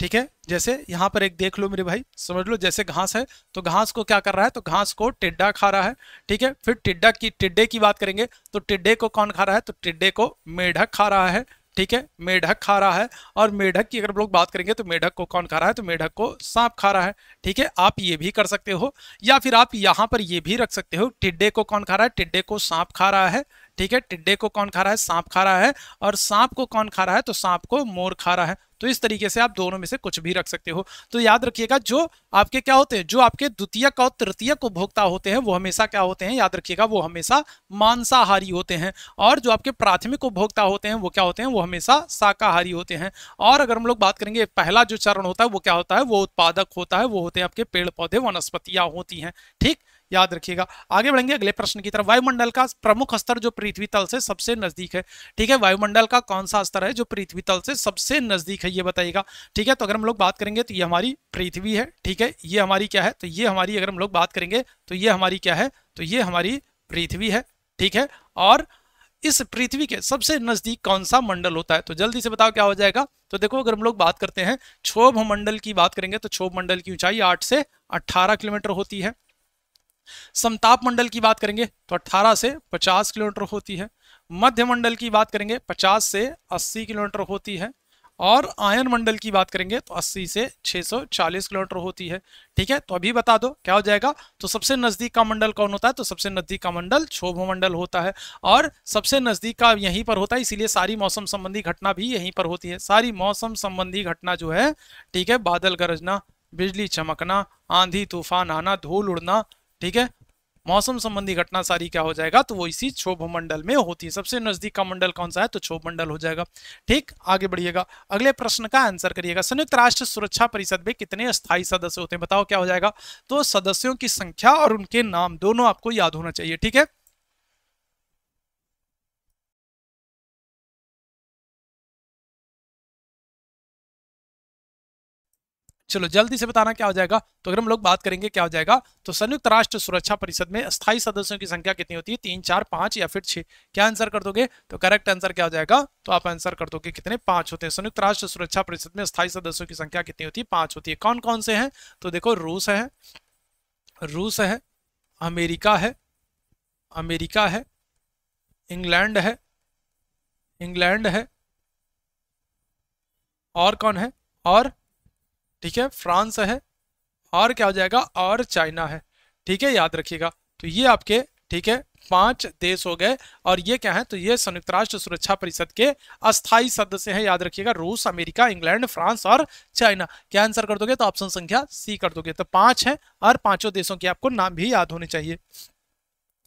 Speaker 2: ठीक है, जैसे यहां पर एक देख लो मेरे भाई, समझ लो, जैसे घास है तो घास को क्या कर रहा है, तो घास को टिड्डा खा रहा है। ठीक है, फिर टिड्डे की बात करेंगे तो टिड्डे को कौन खा रहा है, तो टिड्डे को मेढक खा रहा है। ठीक है, मेढक खा रहा है। और मेढक की अगर हम लोग बात करेंगे तो मेढक को कौन खा रहा है, तो मेढक को सांप खा रहा है। ठीक है, आप ये भी कर सकते हो, या फिर आप यहां पर ये भी रख सकते हो, टिड्डे को कौन खा रहा है, टिड्डे को सांप खा रहा है। ठीक है, टिड्डे को कौन खा रहा है, सांप खा रहा है। और सांप को कौन खा रहा है, तो सांप को मोर खा रहा है। तो इस तरीके से आप दोनों में से कुछ भी रख सकते हो। तो याद रखिएगा, जो आपके क्या होते हैं, जो आपके द्वितीयक और तृतीयक उपभोक्ता होते हैं वो हमेशा क्या होते हैं, याद रखिएगा, वो हमेशा मांसाहारी होते हैं। और जो आपके प्राथमिक उपभोक्ता होते हैं वो क्या होते हैं, वो हमेशा शाकाहारी होते हैं। और अगर हम लोग बात करेंगे, पहला जो चरण होता है वो क्या होता है, वो उत्पादक होता है, वो होते हैं आपके पेड़ पौधे, वनस्पतियां होती हैं। ठीक, याद रखिएगा। आगे बढ़ेंगे अगले प्रश्न की तरफ। वायुमंडल का प्रमुख स्तर जो पृथ्वी तल से सबसे नजदीक है। ठीक है, वायुमंडल का कौन सा स्तर है जो पृथ्वी तल से सबसे नजदीक है, ये बताइएगा। ठीक है, तो अगर हम लोग बात करेंगे तो ये हमारी पृथ्वी है। ठीक है, ये हमारी क्या है, तो ये हमारी, अगर हम लोग बात करेंगे तो ये हमारी क्या है, तो ये हमारी पृथ्वी है। ठीक है, और इस पृथ्वी के सबसे नजदीक कौन सा मंडल होता है, तो जल्दी से बताओ क्या हो जाएगा। तो देखो, अगर हम लोग बात करते हैं क्षोभ मंडल की बात करेंगे तो क्षोभ मंडल की ऊंचाई 8 से 18 किलोमीटर होती है। समताप मंडल की बात करेंगे तो 18 से 50 किलोमीटर होती है। मध्य मंडल की बात करेंगे 50 से 80 किलोमीटर होती है। और आयन मंडल की बात करेंगे तो 80 से 640 किलोमीटर होती है। ठीक है, तो अभी बता दो क्या हो जाएगा। तो सबसे नजदीक का मंडल कौन होता है, तो सबसे नजदीक का मंडल क्षोभ मंडल होता है। और सबसे नजदीक का यहीं पर होता है, इसीलिए सारी मौसम संबंधी घटना भी यहीं पर होती है। सारी मौसम संबंधी घटना जो है, ठीक है, बादल गरजना, बिजली चमकना, आंधी तूफान आना, धूल उड़ना, ठीक है, मौसम संबंधी घटना सारी क्या हो जाएगा, तो वो इसी क्षोभ मंडल में होती है। सबसे नजदीक का मंडल कौन सा है, तो क्षोभ मंडल हो जाएगा। ठीक, आगे बढ़िएगा, अगले प्रश्न का आंसर करिएगा। संयुक्त राष्ट्र सुरक्षा परिषद में कितने स्थायी सदस्य होते हैं, बताओ क्या हो जाएगा। तो सदस्यों की संख्या और उनके नाम दोनों आपको याद होना चाहिए। ठीक है, चलो जल्दी से बताना क्या हो जाएगा। तो अगर हम लोग बात करेंगे क्या हो जाएगा, तो संयुक्त राष्ट्र सुरक्षा परिषद में स्थायी सदस्यों की संख्या कितनी होती है, 3, 4, 5 या फिर 6। क्या आंसर कर दोगे, तो करेक्ट आंसर क्या हो जाएगा, तो आप आंसर कर दोगे कितने, 5 होते हैं। संयुक्त राष्ट्र सुरक्षा परिषद में स्थायी सदस्यों की संख्या कितनी होती है, 5 होती है। कौन कौन से हैं, तो देखो, रूस है, अमेरिका है, इंग्लैंड है, और कौन है, और ठीक है, फ्रांस है, और क्या हो जाएगा, और चाइना है। ठीक है, याद रखिएगा। तो ये आपके, ठीक है, 5 देश हो गए। और ये क्या है, तो ये संयुक्त राष्ट्र सुरक्षा परिषद के अस्थायी सदस्य हैं, याद रखिएगा। रूस, अमेरिका, इंग्लैंड, फ्रांस और चाइना। क्या आंसर कर दोगे, तो ऑप्शन संख्या सी कर दोगे। तो 5 है और 5 देशों के आपको नाम भी याद होने चाहिए।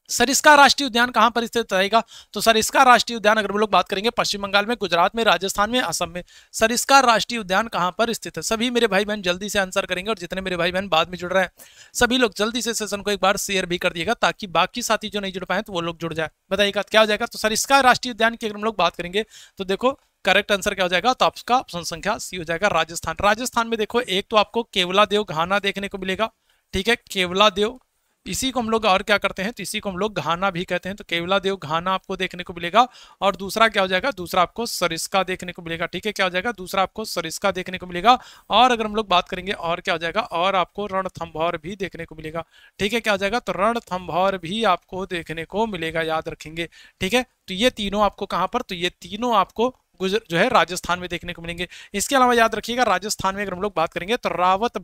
Speaker 2: सरिस्का राष्ट्रीय उद्यान कहां पर स्थित रहेगा, तो सरिस्का राष्ट्रीय उद्यान अगर हम लोग बात करेंगे पश्चिम बंगाल में, गुजरात में, राजस्थान में, असम में। सरिस्का राष्ट्रीय उद्यान कहां पर स्थित है, सभी मेरे भाई बहन जल्दी से आंसर करेंगे। और जितने मेरे भाई बहन बाद में जुड़ रहे हैं सभी लोग जल्दी से सेशन को एक बार शेयर भी कर दिएगा, ताकि बाकी साथी जो नहीं जुड़ पाए तो वो लोग जुड़ जाए। बताइएगा क्या हो जाएगा। तो सरिस्का राष्ट्रीय उद्यान की अगर हम लोग बात करेंगे तो देखो, करेक्ट आंसर क्या हो जाएगा, तो आपका ऑप्शन संख्या सी हो जाएगा, राजस्थान। राजस्थान में देखो, एक तो आपको केवला देव घाना देखने को मिलेगा। ठीक है, केवला देव, इसी को हम लोग और क्या करते हैं, तो इसी को हम लोग घाना भी कहते हैं। तो केवला देव घाना आपको देखने को मिलेगा। और दूसरा क्या हो जाएगा, दूसरा आपको सरिस्का देखने को मिलेगा। ठीक है, क्या हो जाएगा, दूसरा आपको सरिस्का देखने को मिलेगा। और अगर हम लोग बात करेंगे और क्या हो जाएगा, और आपको रणथंभौर भी देखने को मिलेगा। ठीक है, क्या हो जाएगा, तो रणथंभौर भी आपको देखने को मिलेगा, याद रखेंगे। ठीक है, तो ये तीनों आपको कहां पर, तो ये तीनों आपको जो है राजस्थान में देखने को मिलेंगे। इसके अलावा याद रखिएगा, राजस्थान में अगर हम लोग बात करेंगे तो रावत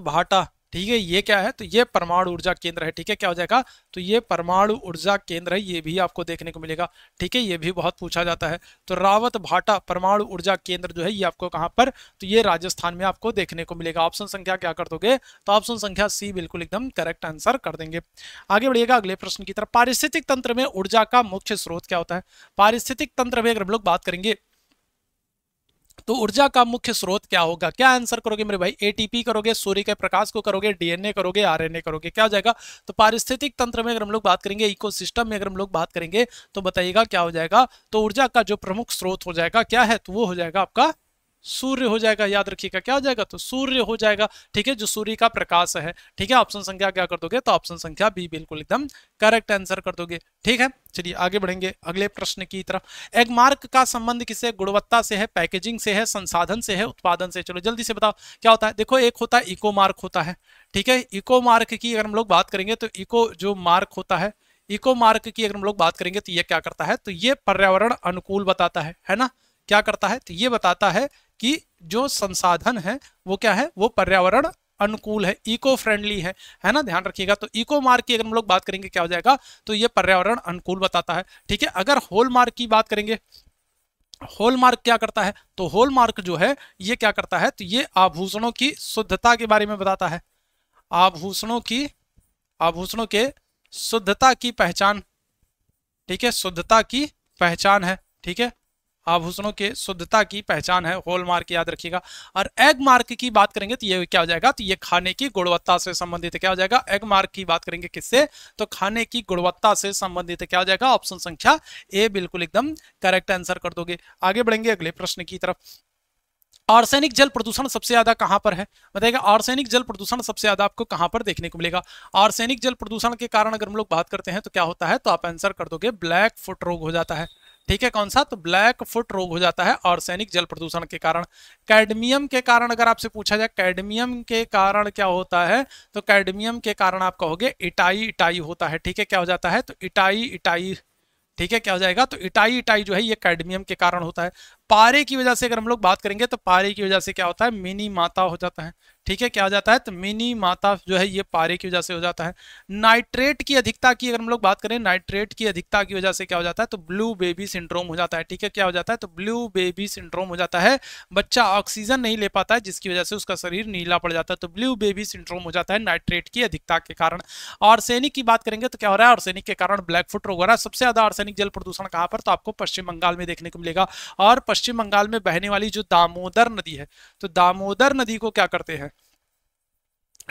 Speaker 2: भाटा, ठीक है, ये क्या है, तो ये परमाणु ऊर्जा केंद्र है। ठीक है, क्या हो जाएगा, तो ये परमाणु ऊर्जा केंद्र है, ये भी आपको देखने को मिलेगा। ठीक है, ये भी बहुत पूछा जाता है। तो रावत भाटा परमाणु ऊर्जा केंद्र जो है ये आपको कहां पर, तो ये राजस्थान में आपको देखने को मिलेगा। ऑप्शन संख्या क्या कर दोगे, तो ऑप्शन संख्या सी बिल्कुल एकदम करेक्ट आंसर कर देंगे। आगे बढ़िएगा अगले प्रश्न की तरफ। पारिस्थितिक तंत्र में ऊर्जा का मुख्य स्रोत क्या होता है। पारिस्थितिक तंत्र में अगर हम लोग बात करेंगे तो ऊर्जा का मुख्य स्रोत क्या होगा? क्या आंसर करोगे मेरे भाई? एटीपी करोगे, सूर्य के प्रकाश को करोगे, डीएनए करोगे, आरएनए करोगे, क्या हो जाएगा? तो पारिस्थितिक तंत्र में अगर हम लोग बात करेंगे, इकोसिस्टम में अगर हम लोग बात करेंगे, तो बताइएगा क्या हो जाएगा? तो ऊर्जा का जो प्रमुख स्रोत हो जाएगा क्या है? तो वो हो जाएगा आपका सूर्य हो जाएगा। याद रखिएगा क्या हो जाएगा? तो सूर्य हो जाएगा। ठीक है, जो सूर्य का प्रकाश है। ठीक है, ऑप्शन संख्या क्या कर दोगे? तो ऑप्शन संख्या बी बिल्कुल एकदम करेक्ट आंसर कर दोगे। ठीक है, चलिए आगे बढ़ेंगे अगले प्रश्न की तरफ। एगमार्क का संबंध किससे? गुणवत्ता से है, पैकेजिंग से है, संसाधन से है, उत्पादन से। चलो जल्दी से बताओ क्या होता है। देखो, एक होता है इको मार्क होता है। ठीक है, इको मार्क की अगर हम लोग बात करेंगे तो इको जो मार्क होता है, इको मार्क की अगर हम लोग बात करेंगे तो ये क्या करता है? तो ये पर्यावरण अनुकूल बताता है ना? क्या करता है? तो ये बताता है कि जो संसाधन है वो क्या है? वो पर्यावरण अनुकूल है, इको फ्रेंडली है ना? ध्यान रखिएगा। तो इको मार्क की अगर हम लोग बात करेंगे क्या हो जाएगा? तो ये पर्यावरण अनुकूल बताता है। ठीक है, अगर होल मार्क की बात करेंगे, होल मार्क क्या करता है? तो होल मार्क जो है ये क्या करता है? तो ये आभूषणों की शुद्धता के बारे में बताता है। आभूषणों के शुद्धता की पहचान। ठीक है, शुद्धता की पहचान है। ठीक है, आभूषणों के शुद्धता की पहचान है, होल मार्क याद रखिएगा। और एग मार्क की बात करेंगे तो ये क्या हो जाएगा? तो ये खाने की गुणवत्ता से संबंधित है। क्या हो जाएगा? एग मार्क की बात करेंगे किससे? तो खाने की गुणवत्ता से संबंधित है। क्या हो जाएगा? ऑप्शन संख्या ए बिल्कुल एकदम करेक्ट आंसर कर दोगे। आगे बढ़ेंगे अगले प्रश्न की तरफ। आर्सेनिक जल प्रदूषण सबसे ज्यादा कहां पर है? बताइएगा, आर्सेनिक जल प्रदूषण सबसे ज्यादा आपको कहां पर देखने को मिलेगा? आर्सेनिक जल प्रदूषण के कारण अगर हम लोग बात करते हैं तो क्या होता है? तो आप आंसर कर दोगे ब्लैक फुट रोग हो जाता है। ठीक है, कौन सा? तो ब्लैक फुट रोग हो जाता है आर्सेनिक जल प्रदूषण के कारण। कैडमियम के कारण अगर आपसे पूछा जाए, कैडमियम के कारण क्या होता है? तो कैडमियम के कारण आप कहोगे इटाई होता है। ठीक है, क्या हो जाता है? तो इटाई। ठीक है, क्या हो जाएगा? तो इटाई जो है ये कैडमियम के कारण होता है। पारे की वजह से अगर हम लोग बात करेंगे तो पारे की वजह से क्या होता है? मिनी माता हो जाता है। ठीक है, क्या हो जाता है? तो मिनी माता जो है ये पारे की वजह से हो जाता है। नाइट्रेट की अधिकता की अगर हम लोग बात करें, नाइट्रेट की अधिकता की वजह से क्या हो जाता है? तो ब्लू बेबी सिंड्रोम हो जाता है। ठीक है, क्या हो जाता है? तो ब्लू बेबी सिंड्रोम हो जाता है। बच्चा ऑक्सीजन नहीं ले पाता है जिसकी वजह से उसका शरीर नीला पड़ जाता है। तो ब्लू बेबी सिंड्रोम हो जाता है नाइट्रेट की अधिकता के कारण। आर्सेनिक की बात करेंगे तो क्या हो रहा है? आर्सेनिक के कारण ब्लैक फुट रोग हो रहा है। सबसे ज्यादा आर्सेनिक जल प्रदूषण कहां पर? तो आपको पश्चिम बंगाल में देखने को मिलेगा। और पश्चिम बंगाल में बहने वाली जो दामोदर नदी है, तो दामोदर नदी को क्या करते हैं?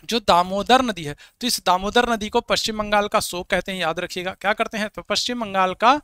Speaker 2: जो दामोदर नदी है, तो इस दामोदर नदी को पश्चिम बंगाल का शोक कहते हैं। याद रखिएगा क्या करते हैं? तो पश्चिम बंगाल का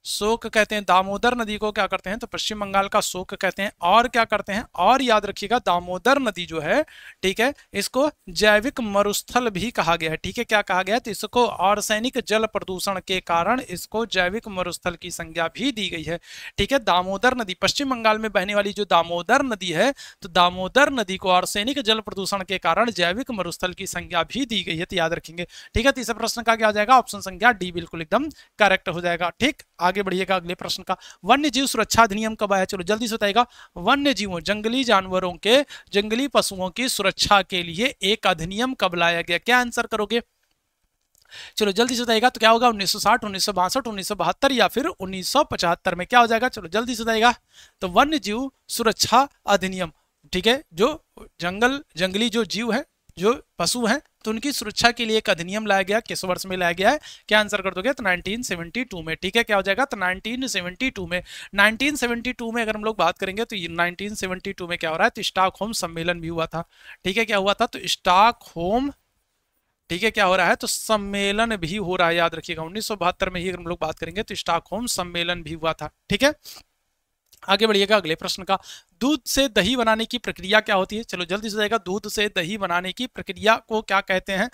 Speaker 2: शोक कहते हैं। दामोदर नदी को क्या करते हैं? तो पश्चिम बंगाल का शोक कहते हैं। और क्या करते हैं? और याद रखिएगा, दामोदर नदी जो है, ठीक है, इसको जैविक मरुस्थल भी कहा गया है। ठीक है, क्या कहा गया है? तो इसको आर्सेनिक जल प्रदूषण के कारण इसको जैविक मरुस्थल की संज्ञा भी दी गई है। ठीक है, दामोदर नदी, पश्चिम बंगाल में बहने वाली जो दामोदर नदी है, तो दामोदर नदी को आर्सेनिक जल प्रदूषण के कारण जैविक मरुस्थल की संज्ञा भी दी गई है। तो याद रखेंगे। ठीक है, तीसरे प्रश्न का क्या हो जाएगा? ऑप्शन संख्या डी बिल्कुल एकदम करेक्ट हो जाएगा। ठीक, आगे बढ़िएगा अगले प्रश्न का। वन्य जीव सुरक्षा अधिनियम कब आया? चलो जल्दी से बताइएगा। वन्य जीवों, जंगली जानवरों के, जंगली पशुओं की सुरक्षा के लिए एक अधिनियम कब लाया गया? क्या आंसर करोगे? चलो जल्दी से बताइएगा। तो क्या होगा? 1960, 1962, 1972 या फिर 1975 में? क्या हो जाएगा? चलो जल्दी से बताइएगा। तो वन्य जीव सुरक्षा अधिनियम, ठीक है, जो जंगली जो जीव है, जो पशु हैं, तो उनकी सुरक्षा के लिए एक अधिनियम लाया गया। किस वर्ष में लाया गया है? क्या आंसर कर दोगे? तो 1972 में। ठीक है, क्या हो जाएगा? तो 1972 में। 1972 में अगर हम लोग बात करेंगे तो 1972 में क्या हो रहा है? तो स्टॉकहोम सम्मेलन भी हुआ था। ठीक है, क्या हुआ था? तो स्टॉकहोम, ठीक है, क्या हो रहा है? तो सम्मेलन भी हो रहा है। याद रखिएगा, 1972 में ही अगर हम लोग बात करेंगे तो स्टॉकहोम सम्मेलन भी हुआ था। ठीक है, आगे बढ़िएगा अगले प्रश्न का। दूध से दही बनाने की प्रक्रिया क्या होती है? चलो जल्दी से जाएगा। दूध से दही बनाने की प्रक्रिया को क्या कहते हैं?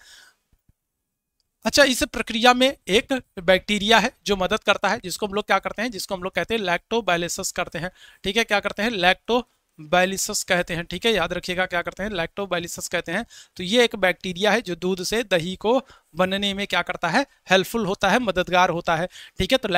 Speaker 2: अच्छा, इस प्रक्रिया में एक बैक्टीरिया है जो मदद करता है, जिसको हम लोग क्या करते हैं? जिसको हम लोग कहते हैं लैक्टोबाइलिसस करते हैं। ठीक है, क्या करते हैं? लैक्टोबाइलिसस कहते हैं। ठीक है, याद रखिएगा क्या करते हैं? लैक्टोबाइलिसस कहते हैं। तो ये एक बैक्टीरिया है जो दूध से दही को बनने में क्या करता है? हेल्पफुल होता है, मददगार होता है। ठीक है, तो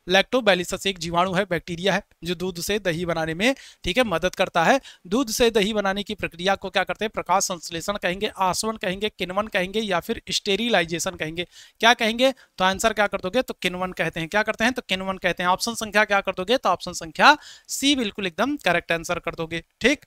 Speaker 2: लैक्टोबाइलिसस एक जीवाणु है, बैक्टीरिया है जो दूध से दही बनाने में, ठीक है, मदद करता है। दूध से दही बनाने की प्रक्रिया को क्या करते हैं? प्रकाश संश्लेषण कहेंगे, आसवन कहेंगे, किण्वन कहेंगे या फिर स्टेरिलाइजेशन कहेंगे। क्या कहेंगे? तो आंसर क्या कर दोगे? तो किण्वन कहते हैं। क्या करते हैं? तो किण्वन कहते हैं। ऑप्शन संख्या क्या कर दोगे? तो ऑप्शन संख्या सी बिल्कुल एकदम करेक्ट आंसर कर दोगे। ठीक,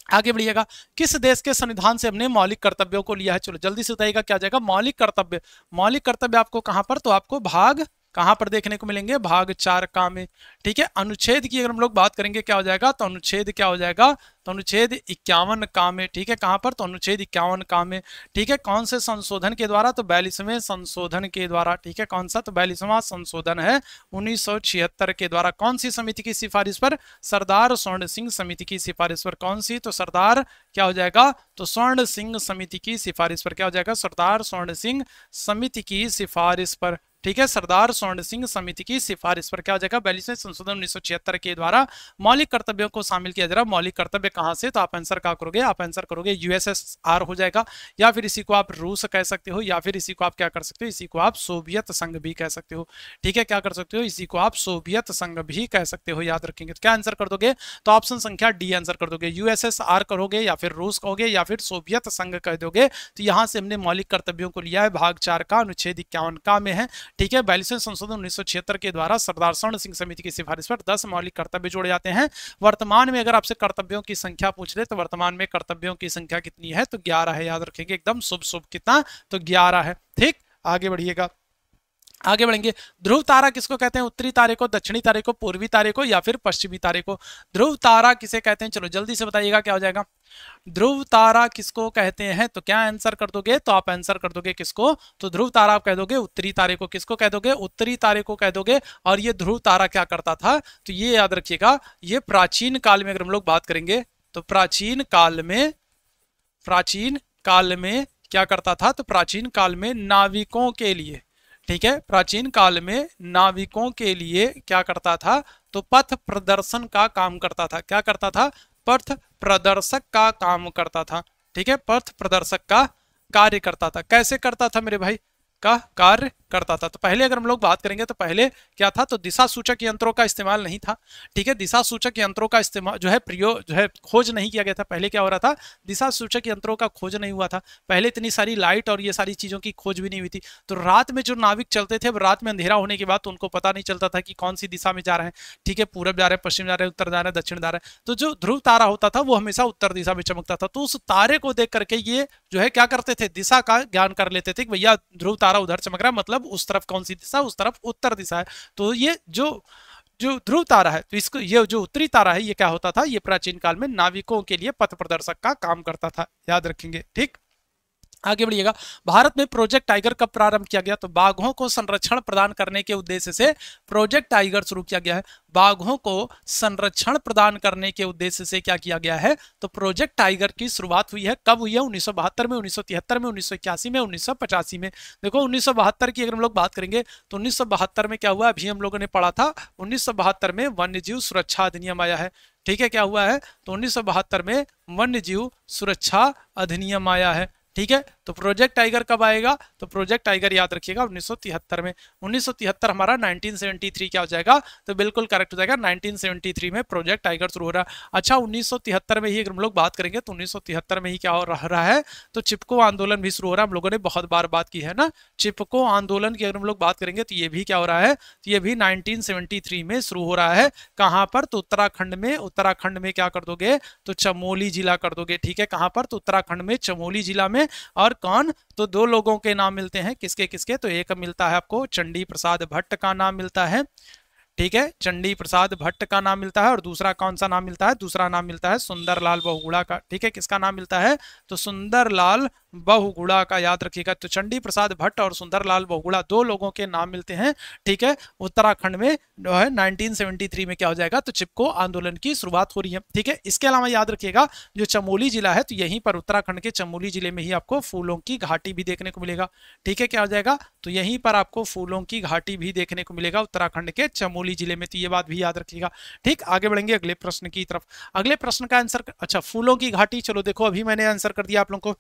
Speaker 2: आगे बढ़िएगा। किस देश के संविधान से हमने मौलिक कर्तव्यों को लिया है? चलो जल्दी से बताइएगा क्या जाएगा? मौलिक कर्तव्य, मौलिक कर्तव्य आपको कहां पर? तो आपको भाग कहां पर देखने को मिलेंगे, भाग 4 का में। ठीक है, अनुच्छेद की अगर हम लोग बात करेंगे क्या हो जाएगा, तो अनुच्छेद क्या हो जाएगा, तो अनुच्छेद 51 का में। ठीक है, कहां पर, तो अनुच्छेद 51 का में। ठीक है, कौन से संशोधन के द्वारा, तो 42वें संशोधन के द्वारा। ठीक है, कौन सा, तो 42वां संशोधन है 1976 के द्वारा। कौन सी समिति की सिफारिश पर, सरदार स्वर्ण सिंह समिति की सिफारिश पर। कौन सी, तो सरदार क्या हो जाएगा, तो स्वर्ण सिंह समिति की सिफारिश पर। क्या हो जाएगा, सरदार स्वर्ण सिंह समिति की सिफारिश पर। ठीक है, सरदार स्वर्ण सिंह समिति की सिफारिश पर क्या हो जाएगा, 42वें संशोधन 1976 के द्वारा मौलिक कर्तव्यों को शामिल किया जा रहा है। मौलिक कर्तव्य कहां से, तो आप आंसर क्या करोगे, आप आंसर करोगे यूएसएसआर हो जाएगा, या फिर इसी को आप रूस कह सकते हो, या फिर इसी को आप क्या कर सकते हो, इसी को आप सोवियत संघ भी कह सकते हो। ठीक है, क्या कर सकते हो, इसी को आप सोवियत संघ भी कह सकते हो, याद रखेंगे। तो क्या आंसर कर दोगे, तो ऑप्शन संख्या डी आंसर कर दोगे। यूएसएसआर करोगे, या फिर रूस कहोगे, या फिर सोवियत संघ कह दोगे। तो यहां से हमने मौलिक कर्तव्यों को लिया है, भाग 4 का अनुच्छेद 51 का में है। ठीक है, 42वें संशोधन 1976 के द्वारा सरदार स्वर्ण सिंह समिति की सिफारिश पर 10 मौलिक कर्तव्य जोड़े जाते हैं। वर्तमान में अगर आपसे कर्तव्यों की संख्या पूछ ले, तो वर्तमान में कर्तव्यों की संख्या कितनी है, तो 11 है, याद रखेंगे एकदम शुभ शुभ, कितना, तो 11 है। ठीक, आगे बढ़िएगा, आगे बढ़ेंगे। ध्रुव तारा किसको कहते हैं, उत्तरी तारे को, दक्षिणी तारे को, पूर्वी तारे को, या फिर पश्चिमी तारे को। ध्रुव तारा किसे कहते हैं, चलो जल्दी से बताइएगा क्या हो जाएगा। ध्रुव तारा किसको कहते हैं, तो क्या आंसर कर दोगे, तो आप आंसर कर दोगे किसको, तो ध्रुव तारा आप कह दोगे उत्तरी तारे को। किसको कह दोगे, उत्तरी तारे को कह दोगे। और ये ध्रुव तारा क्या करता था, तो ये याद रखिएगा, ये प्राचीन काल में अगर हम लोग बात करेंगे, तो प्राचीन काल में क्या करता था, तो प्राचीन काल में नाविकों के लिए, ठीक है, प्राचीन काल में नाविकों के लिए क्या करता था, तो पथ प्रदर्शन का काम करता था। क्या करता था, पथ प्रदर्शक का काम करता था। ठीक है, पथ प्रदर्शक का कार्य करता था। कैसे करता था मेरे भाई, का कार्य करता था। तो पहले अगर हम लोग बात करेंगे, तो पहले क्या था, तो दिशा सूचक यंत्रों का इस्तेमाल नहीं था। ठीक है, दिशा सूचक यंत्रों का इस्तेमाल जो है प्रयोग जो है खोज नहीं किया गया था। पहले क्या हो रहा था, दिशा सूचक यंत्रों का खोज नहीं हुआ था। पहले इतनी सारी लाइट और ये सारी चीजों की खोज भी नहीं हुई थी। तो रात में जो नाविक चलते थे, रात में अंधेरा होने के बाद तो उनको पता नहीं चलता था कि कौन सी दिशा में जा रहे हैं। ठीक है, पूरब जा रहे हैं, पश्चिम जा रहे हैं, उत्तर जा रहे हैं, दक्षिण जा रहे हैं। तो जो ध्रुव तारा होता था वो हमेशा उत्तर दिशा में चमकता था। तो उस तारे को देख करके ये जो है क्या करते थे, दिशा का ज्ञान कर लेते थे कि भैया ध्रुव तारा उधर चमक रहा है, मतलब उस तरफ कौन सी दिशा, उस तरफ उत्तर दिशा है। तो ये जो ध्रुव तारा है, तो इसको ये जो उत्तरी तारा है, ये क्या होता था, ये प्राचीन काल में नाविकों के लिए पथ प्रदर्शक का काम करता था, याद रखेंगे। ठीक, आगे बढ़िएगा। भारत में प्रोजेक्ट टाइगर कब प्रारंभ किया गया, तो बाघों को संरक्षण प्रदान करने के उद्देश्य से प्रोजेक्ट टाइगर शुरू किया गया है। बाघों को संरक्षण प्रदान करने के उद्देश्य से क्या किया गया है, तो प्रोजेक्ट टाइगर की शुरुआत हुई है। कब हुई है, 1972 में, 1973 में, 1981 में, 1985 में। देखो 1972 की अगर हम लोग बात करेंगे, तो 1972 में क्या हुआ, अभी हम लोगों ने पढ़ा था, 1972 में वन्यजीव सुरक्षा अधिनियम आया है। ठीक है, क्या हुआ है, तो 1972 में वन्यजीव सुरक्षा अधिनियम आया है। ठीक है, तो प्रोजेक्ट टाइगर कब आएगा, तो प्रोजेक्ट टाइगर याद रखिएगा 1973 में। 1973 हमारा 1973 क्या हो जाएगा, तो बिल्कुल करेक्ट हो जाएगा, 1973 में प्रोजेक्ट टाइगर शुरू हो रहा है। अच्छा, 1973 में ही अगर हम लोग बात करेंगे, तो 1973 में ही क्या हो रहा है, तो चिपको आंदोलन भी शुरू हो रहा है। हम लोगों ने बहुत बार बात की है ना, चिपको आंदोलन की अगर हम लोग बात करेंगे, तो ये भी क्या हो रहा है, तो ये भी 1973 में शुरू हो रहा है। कहां पर, तो उत्तराखंड में। उत्तराखंड में क्या कर दोगे, तो चमोली जिला कर दोगे। ठीक है, कहां पर, तो उत्तराखंड में चमोली जिला में। और कौन, तो दो लोगों के नाम मिलते हैं, किसके किसके, तो एक मिलता है आपको चंडी प्रसाद भट्ट का नाम मिलता है। ठीक है, चंडी प्रसाद भट्ट का नाम मिलता है। और दूसरा कौन सा नाम मिलता है, दूसरा नाम मिलता है सुंदरलाल बहुगुणा का। ठीक है, किसका नाम मिलता है, तो सुंदरलाल बहुगुणा का, याद रखिएगा। तो चंडी प्रसाद भट्ट और सुंदरलाल बहुगुणा दो लोगों के नाम मिलते हैं। ठीक है, उत्तराखंड में जो है 1973 में क्या हो जाएगा, तो चिपको आंदोलन की शुरुआत हो रही है। ठीक है, इसके अलावा याद रखिएगा जो चमोली जिला है, तो यहीं पर उत्तराखंड के चमोली जिले में ही आपको फूलों की घाटी भी देखने को मिलेगा। ठीक है, क्या हो जाएगा, तो यहीं पर आपको फूलों की घाटी भी देखने को मिलेगा उत्तराखंड के चमोली जिले में। तो ये बात भी याद रखिएगा। ठीक, आगे बढ़ेंगे अगले प्रश्न की तरफ। अगले प्रश्न का आंसर, अच्छा फूलों की घाटी, चलो देखो अभी मैंने आंसर कर दिया आप लोगों को।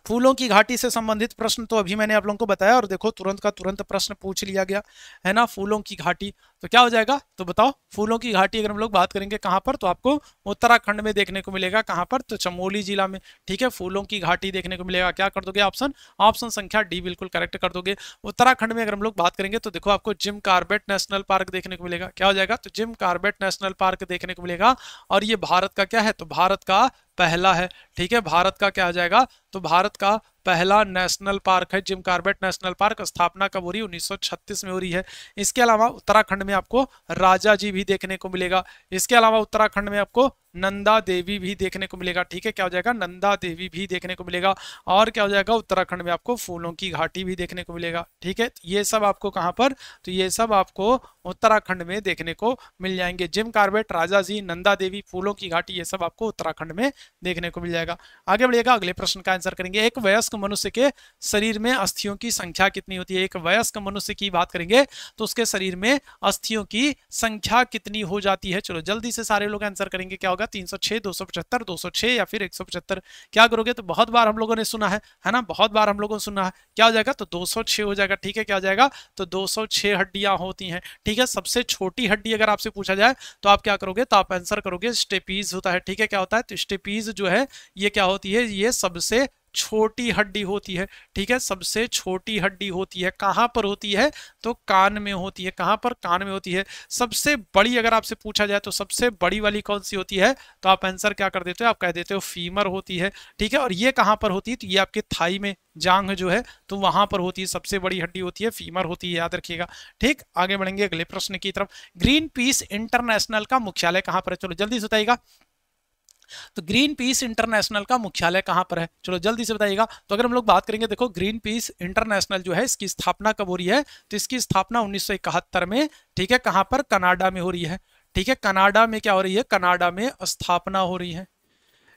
Speaker 2: फूलों की घाटी से संबंधित प्रश्न तो अभी मैंने आप लोगों को बताया, और देखो तुरंत का तुरंत प्रश्न पूछ लिया गया है ना। फूलों की घाटी तो क्या हो जाएगा, तो बताओ फूलों की घाटी अगर हम लोग बात करेंगे कहां पर, तो आपको उत्तराखंड में देखने को मिलेगा। कहां पर, तो चमोली जिला में। ठीक है, फूलों की घाटी देखने को मिलेगा। क्या कर दोगे, ऑप्शन ऑप्शन संख्या डी बिल्कुल करेक्ट कर दोगे। उत्तराखंड में अगर हम लोग बात करेंगे, तो देखो आपको जिम कार्बेट नेशनल पार्क देखने को मिलेगा। क्या हो जाएगा, तो जिम कार्बेट नेशनल पार्क देखने को मिलेगा। और ये भारत का क्या है, तो भारत का पहला है। ठीक है, भारत का क्या आ जाएगा, तो भारत का पहला नेशनल पार्क है जिम कॉर्बेट नेशनल पार्क। स्थापना कब हो रही है? 1936 में हो रही है। इसके अलावा उत्तराखंड में आपको राजा जी भी देखने को मिलेगा। इसके अलावा उत्तराखंड में आपको नंदा देवी भी देखने को मिलेगा। ठीक है, क्या हो जाएगा? नंदा देवी भी देखने को मिलेगा। और क्या हो जाएगा? उत्तराखंड में आपको फूलों की घाटी भी देखने को मिलेगा। ठीक है, ये सब आपको कहां पर? तो ये सब आपको उत्तराखंड में देखने को मिल जाएंगे। जिम कॉर्बेट, राजा जी, नंदा देवी, फूलों की घाटी, ये सब आपको उत्तराखंड में देखने को मिल जाएगा। आगे बढ़िएगा, अगले प्रश्न का आंसर करेंगे। एक वयस्क मनुष्य के शरीर में अस्थियों की संख्या कितनी होती है? एक वयस्क मनुष्य की बात करेंगे तो उसके शरीर में अस्थियों की संख्या कितनी हो जाती है? चलो जल्दी से सारे लोग आंसर करेंगे। क्या होगा? 306, 275, 206 या फिर 175? क्या करोगे? तो बहुत बार हम लोगों ने सुना है ना, बहुत बार हम लोगों ने सुना है। क्या हो जाएगा? तो 206 हो जाएगा। ठीक है, क्या हो जाएगा? तो 206 हड्डियां होती हैं। ठीक है, सबसे छोटी हड्डी अगर आपसे पूछा जाए तो आप क्या करोगे? तो आप आंसर करोगे स्टेपीज होता है। ठीक है, क्या होता है? तो स्टेपीज जो है ये क्या होती है? ये सबसे छोटी हड्डी होती है। ठीक है, सबसे छोटी हड्डी होती है। कहां पर होती है? तो कान में होती है। कहां पर? कान में होती है। सबसे बड़ी अगर आपसे पूछा जाए तो सबसे बड़ी वाली कौन सी होती है? तो आप आंसर क्या कर देते हो? आप कह देते हो फीमर होती है। ठीक है, और ये कहां पर होती है? तो ये आपके थाई में, जांघ जो है तो वहां पर होती है। सबसे बड़ी हड्डी होती है फीमर होती है, याद रखिएगा। ठीक, आगे बढ़ेंगे अगले प्रश्न की तरफ। ग्रीन पीस इंटरनेशनल का मुख्यालय कहां पर है? चलो जल्दी से बताइएगा। तो ग्रीन पीस इंटरनेशनल का मुख्यालय कहां पर है? चलो जल्दी से बताइएगा। तो अगर हम लोग बात करेंगे, देखो ग्रीन पीस इंटरनेशनल जो है इसकी स्थापना कब हो रही है? तो इसकी स्थापना 1971 में, ठीक है, कहां पर? कनाडा में हो रही है। ठीक है, कनाडा में क्या हो रही है? कनाडा में स्थापना हो रही है।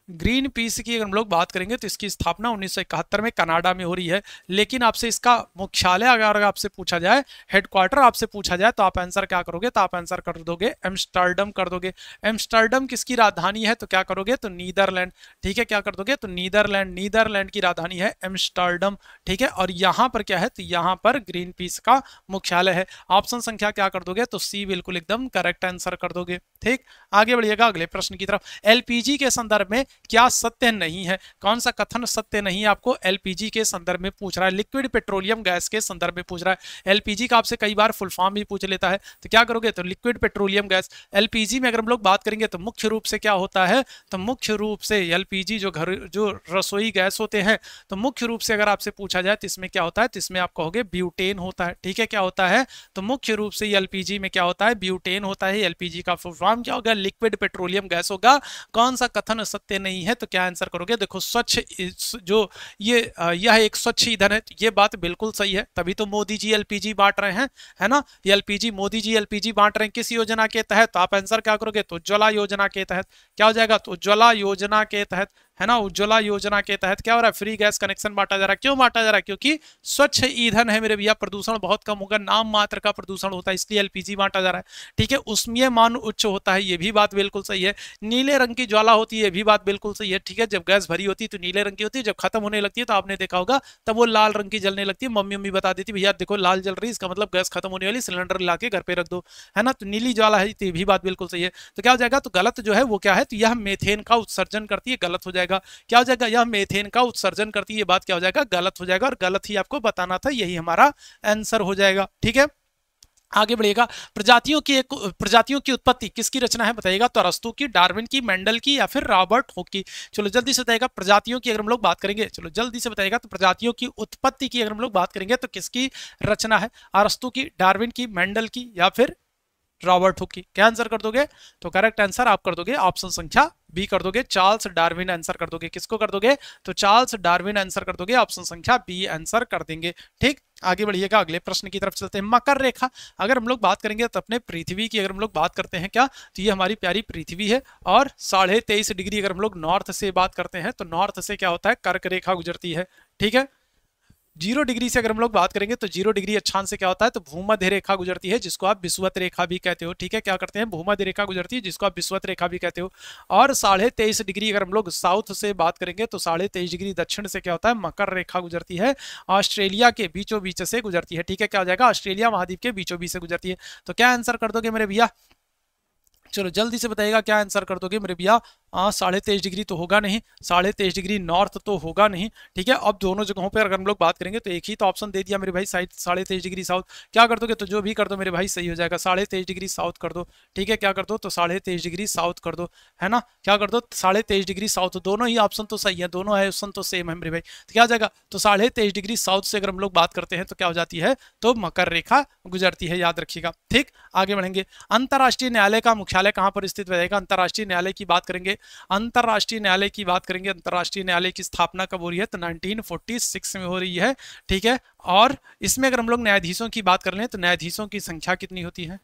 Speaker 2: ग्रीन पीस की अगर हम लोग बात करेंगे तो इसकी स्थापना 1971 में कनाडा में हो रही है। लेकिन आपसे इसका मुख्यालय अगर आपसे पूछा जाए, हेडक्वार्टर आपसे पूछा जाए, तो आप आंसर क्या करोगे? तो आप आंसर कर दोगे एम्स्टर्डम कर दोगे। एम्स्टर्डम किसकी राजधानी है? तो क्या करोगे? तो नीदरलैंड। ठीक है, क्या कर दोगे? तो नीदरलैंड, नीदरलैंड की राजधानी है एम्स्टर्डम। ठीक है, और यहां पर क्या है? तो यहां पर ग्रीन पीस का मुख्यालय है। ऑप्शन संख्या क्या कर दोगे? तो सी बिल्कुल एकदम करेक्ट आंसर कर दोगे। ठीक, आगे बढ़िएगा अगले प्रश्न की तरफ। एलपीजी के संदर्भ में क्या सत्य नहीं है? कौन सा कथन सत्य नहीं है? आपको एलपीजी के संदर्भ में पूछ रहा है, लिक्विड पेट्रोलियम गैस के संदर्भ में पूछ रहा है। एलपीजी का आपसे कई बार फुल फॉर्म भी पूछ लेता है, तो क्या करोगे? तो लिक्विड पेट्रोलियम गैस। एलपीजी में अगर हम लोग बात करेंगे तो मुख्य रूप से क्या होता है? तो मुख्य रूप से एलपीजी जो रसोई गैस होते हैं, तो मुख्य रूप से अगर आपसे पूछा जाए तो इसमें क्या होता है? तो इसमें आप कहोगे ब्यूटेन होता है। ठीक है, क्या होता है? तो मुख्य रूप से एलपीजी में क्या होता है? ब्यूटेन होता है। एलपीजी का फुल फॉर्म क्या होगा? लिक्विड पेट्रोलियम गैस होगा। कौन सा कथन सत्य नहीं है? तो क्या आंसर करोगे? देखो स्वच्छ जो यह एक स्वच्छ ईंधन है, ये बात बिल्कुल सही है। तभी तो मोदी जी एलपीजी बांट रहे हैं, है ना। एलपीजी, मोदी जी एलपीजी बांट रहे हैं किस योजना के तहत? तो आप आंसर क्या करोगे? तो उज्ज्वला योजना के तहत। क्या हो जाएगा? तो उज्ज्वला योजना के तहत, है ना। उज्ज्वला योजना के तहत क्या हो रहा है? फ्री गैस कनेक्शन बांटा जा रहा है। क्यों बांटा जा रहा है? क्योंकि स्वच्छ ईंधन है मेरे भैया, प्रदूषण बहुत कम होगा, नाम मात्र का प्रदूषण होता है, इसलिए एलपीजी बांटा जा रहा है। ठीक है, उसमें मान उच्च होता है, ये भी बात बिल्कुल सही है। नीले रंग की ज्वाला होती है, ये भी बात बिल्कुल सही है। ठीक है, जब गैस भरी होती है तो नीले रंग की होती है, जब खत्म होने लगती है तो आपने देखा होगा तब वो लाल रंग की जलने लगती है। मम्मी मम्मी बता देती भैया देखो लाल जल रही है, इसका मतलब गैस खत्म होने वाली, सिलेंडर ला के घर पे रख दो, है ना। तो नीली ज्वाला है, तो ये भी बात बिल्कुल सही है। तो क्या हो जाएगा? तो गलत जो है वो क्या है? तो यह मेथेन का उत्सर्जन करती है, गलत हो जाएगा। क्या हो जाएगा? यह मेथेन का उत्सर्जन करती है, ये बात क्या हो जाएगा? गलत हो जाएगा, और गलत ही आपको बताना था, यही हमारा आंसर हो जाएगा। ठीक है, आगे बढ़िएगा। प्रजातियों की उत्पत्ति किसकी रचना है? बताइएगा। तो अरस्तु की, डार्विन की, मेंडल की, या फिर रॉबर्ट हुक की? चलो जल्दी से बताइएगा। प्रजातियों की अगर हम लोग बात करेंगे, चलो जल्दी से बताइएगा। तो प्रजातियों की उत्पत्ति की अगर हम लोग बात करेंगे तो किसकी रचना है? अरस्तु की, डार्विन की, मेंडल की, या फिर रॉबर्ट हुक की? क्या आंसर कर दोगे? तो करेक्ट आंसर आप कर दोगे ऑप्शन संख्या बी कर दोगे, चार्ल्स डार्विन आंसर कर दोगे। किसको कर दोगे? तो चार्ल्स डार्विन आंसर कर दोगे, ऑप्शन संख्या बी आंसर कर देंगे। ठीक, आगे बढ़िएगा अगले प्रश्न की तरफ चलते हैं। मकर रेखा अगर हम लोग बात करेंगे तो अपने पृथ्वी की अगर हम लोग बात करते हैं क्या, तो ये हमारी प्यारी पृथ्वी है, और 23.5 डिग्री अगर हम लोग नॉर्थ से बात करते हैं तो नॉर्थ से क्या होता है? कर्क रेखा गुजरती है। ठीक है, 0 डिग्री से अगर हम लोग बात करेंगे तो 0 डिग्री अक्षांश से क्या होता है? तो भूमध्य रेखा गुजरती है, जिसको आप विषुवत रेखा भी कहते हो। ठीक है, क्या करते हैं? भूमध्य रेखा गुजरती है, जिसको आप विषुवत रेखा भी कहते हो। और 23.5 डिग्री अगर हम लोग साउथ से बात करेंगे तो 23.5 डिग्री दक्षिण से क्या होता है? मकर रेखा गुजरती है, ऑस्ट्रेलिया के बीचों बीच से गुजरती है। ठीक है, क्या हो जाएगा? ऑस्ट्रेलिया महाद्वीप के बीचों बीच से गुजरती है। तो क्या आंसर कर दोगे मेरे भैया? चलो जल्दी से बताइएगा, क्या आंसर कर दोगे मेरे भैया? 23.5 डिग्री तो होगा नहीं, 23.5 डिग्री नॉर्थ तो होगा नहीं, ठीक है। अब दोनों जगहों पर अगर हम लोग बात करेंगे तो एक ही तो ऑप्शन दे दिया मेरे भाई, 23.5 डिग्री साउथ। क्या कर दोगे, तो जो भी कर दो मेरे भाई सही हो जाएगा, 23.5 डिग्री साउथ कर दो, ठीक है। क्या कर दो, तो 23.5 डिग्री साउथ कर दो, है ना। क्या कर दो, 23.5 डिग्री साउथ, दोनों ही ऑप्शन तो सही है, दोनों है ऑप्शन तो सेम है मेरे भाई। तो क्या हो जाएगा, तो 23.5 डिग्री साउथ से अगर हम लोग बात करते हैं तो क्या हो जाती है, तो मकर रेखा गुजरती है, याद रखिएगा। ठीक, आगे बढ़ेंगे। अंतरराष्ट्रीय न्यायालय का मुख्यालय कहां पर स्थित रहेगा, अंतरराष्ट्रीय न्यायालय की बात करेंगे, अंतरराष्ट्रीय न्यायालय की बात करेंगे। अंतरराष्ट्रीय न्यायालय की स्थापना कब हो रही है, तो 1946 में हो रही है, ठीक है। और इसमें अगर हम लोग न्यायाधीशों की बात कर लें तो न्यायाधीशों की संख्या कितनी होती है,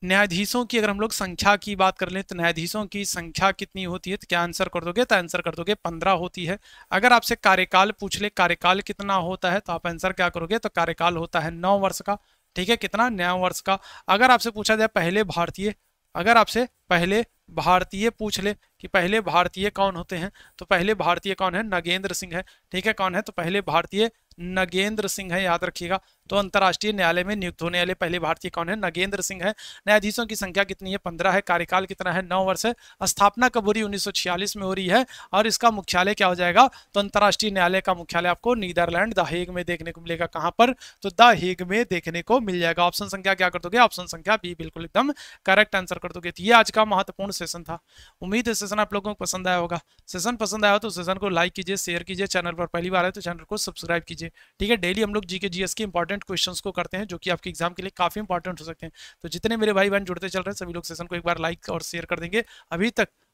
Speaker 2: न्यायाधीशों की अगर हम लोग संख्या की बात कर लें तो न्यायाधीशों की संख्या कितनी होती है, तो क्या आंसर कर दोगे, तो आंसर कर दोगे 15 होती है। अगर आपसे कार्यकाल पूछ ले, कार्यकाल कितना होता है, तो आप आंसर क्या करोगे, तो कार्यकाल होता है 9 वर्ष का, ठीक है। कितना, 9 वर्ष का। अगर आपसे पूछा जाए पहले भारतीय, अगर आपसे पहले भारतीय पूछ ले कि पहले भारतीय कौन होते हैं, तो पहले भारतीय कौन है, नगेंद्र सिंह है, ठीक है। कौन है, तो पहले भारतीय नगेंद्र सिंह है, याद रखिएगा। तो अंतरराष्ट्रीय न्यायालय में नियुक्त होने वाले पहले भारतीय कौन है, नगेंद्र सिंह है। न्यायाधीशों की संख्या कितनी है, 15 है। कार्यकाल कितना है, 9 वर्ष है। स्थापना कब हो रही, 1946 में हो रही है। और इसका मुख्यालय क्या हो जाएगा, तो अंतरराष्ट्रीय न्यायालय का मुख्यालय आपको नीदरलैंड द हेग में देखने को मिलेगा। कहां पर, तो द हेग में देखने को मिल जाएगा। ऑप्शन संख्या क्या कर दोगे, ऑप्शन संख्या बी बिल्कुल एकदम करेक्ट आंसर कर दोगे। तो ये आज का महत्वपूर्ण सेशन था। उम्मीद है सेशन आप लोगों को पसंद आया होगा। सेशन पसंद आया हो तो सेशन को लाइक कीजिए, शेयर कीजिए, चैनल पर पहली बार है तो चैनल को सब्सक्राइब कीजिए, ठीक है। डेली हम लोग जीके जीएस के इंपॉर्टेंट क्वेश्चंस को करते हैं जो कि आपके एग्जाम के लिए काफी इंपॉर्टेंट हो सकते हैं। तो जितने मेरे भाई बहन जुड़ते चल रहे हैं सभी लोग सेशन को एक बार लाइक और शेयर कर देंगे।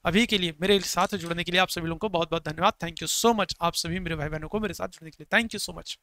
Speaker 2: अभी के लिए मेरे साथ जुड़ने के लिए आप सभी लोगों को बहुत बहुत धन्यवाद। थैंक यू सो मच, आप सभी मेरे भाई बहनों को मेरे साथ जुड़ने के लिए थैंक यू सो मच।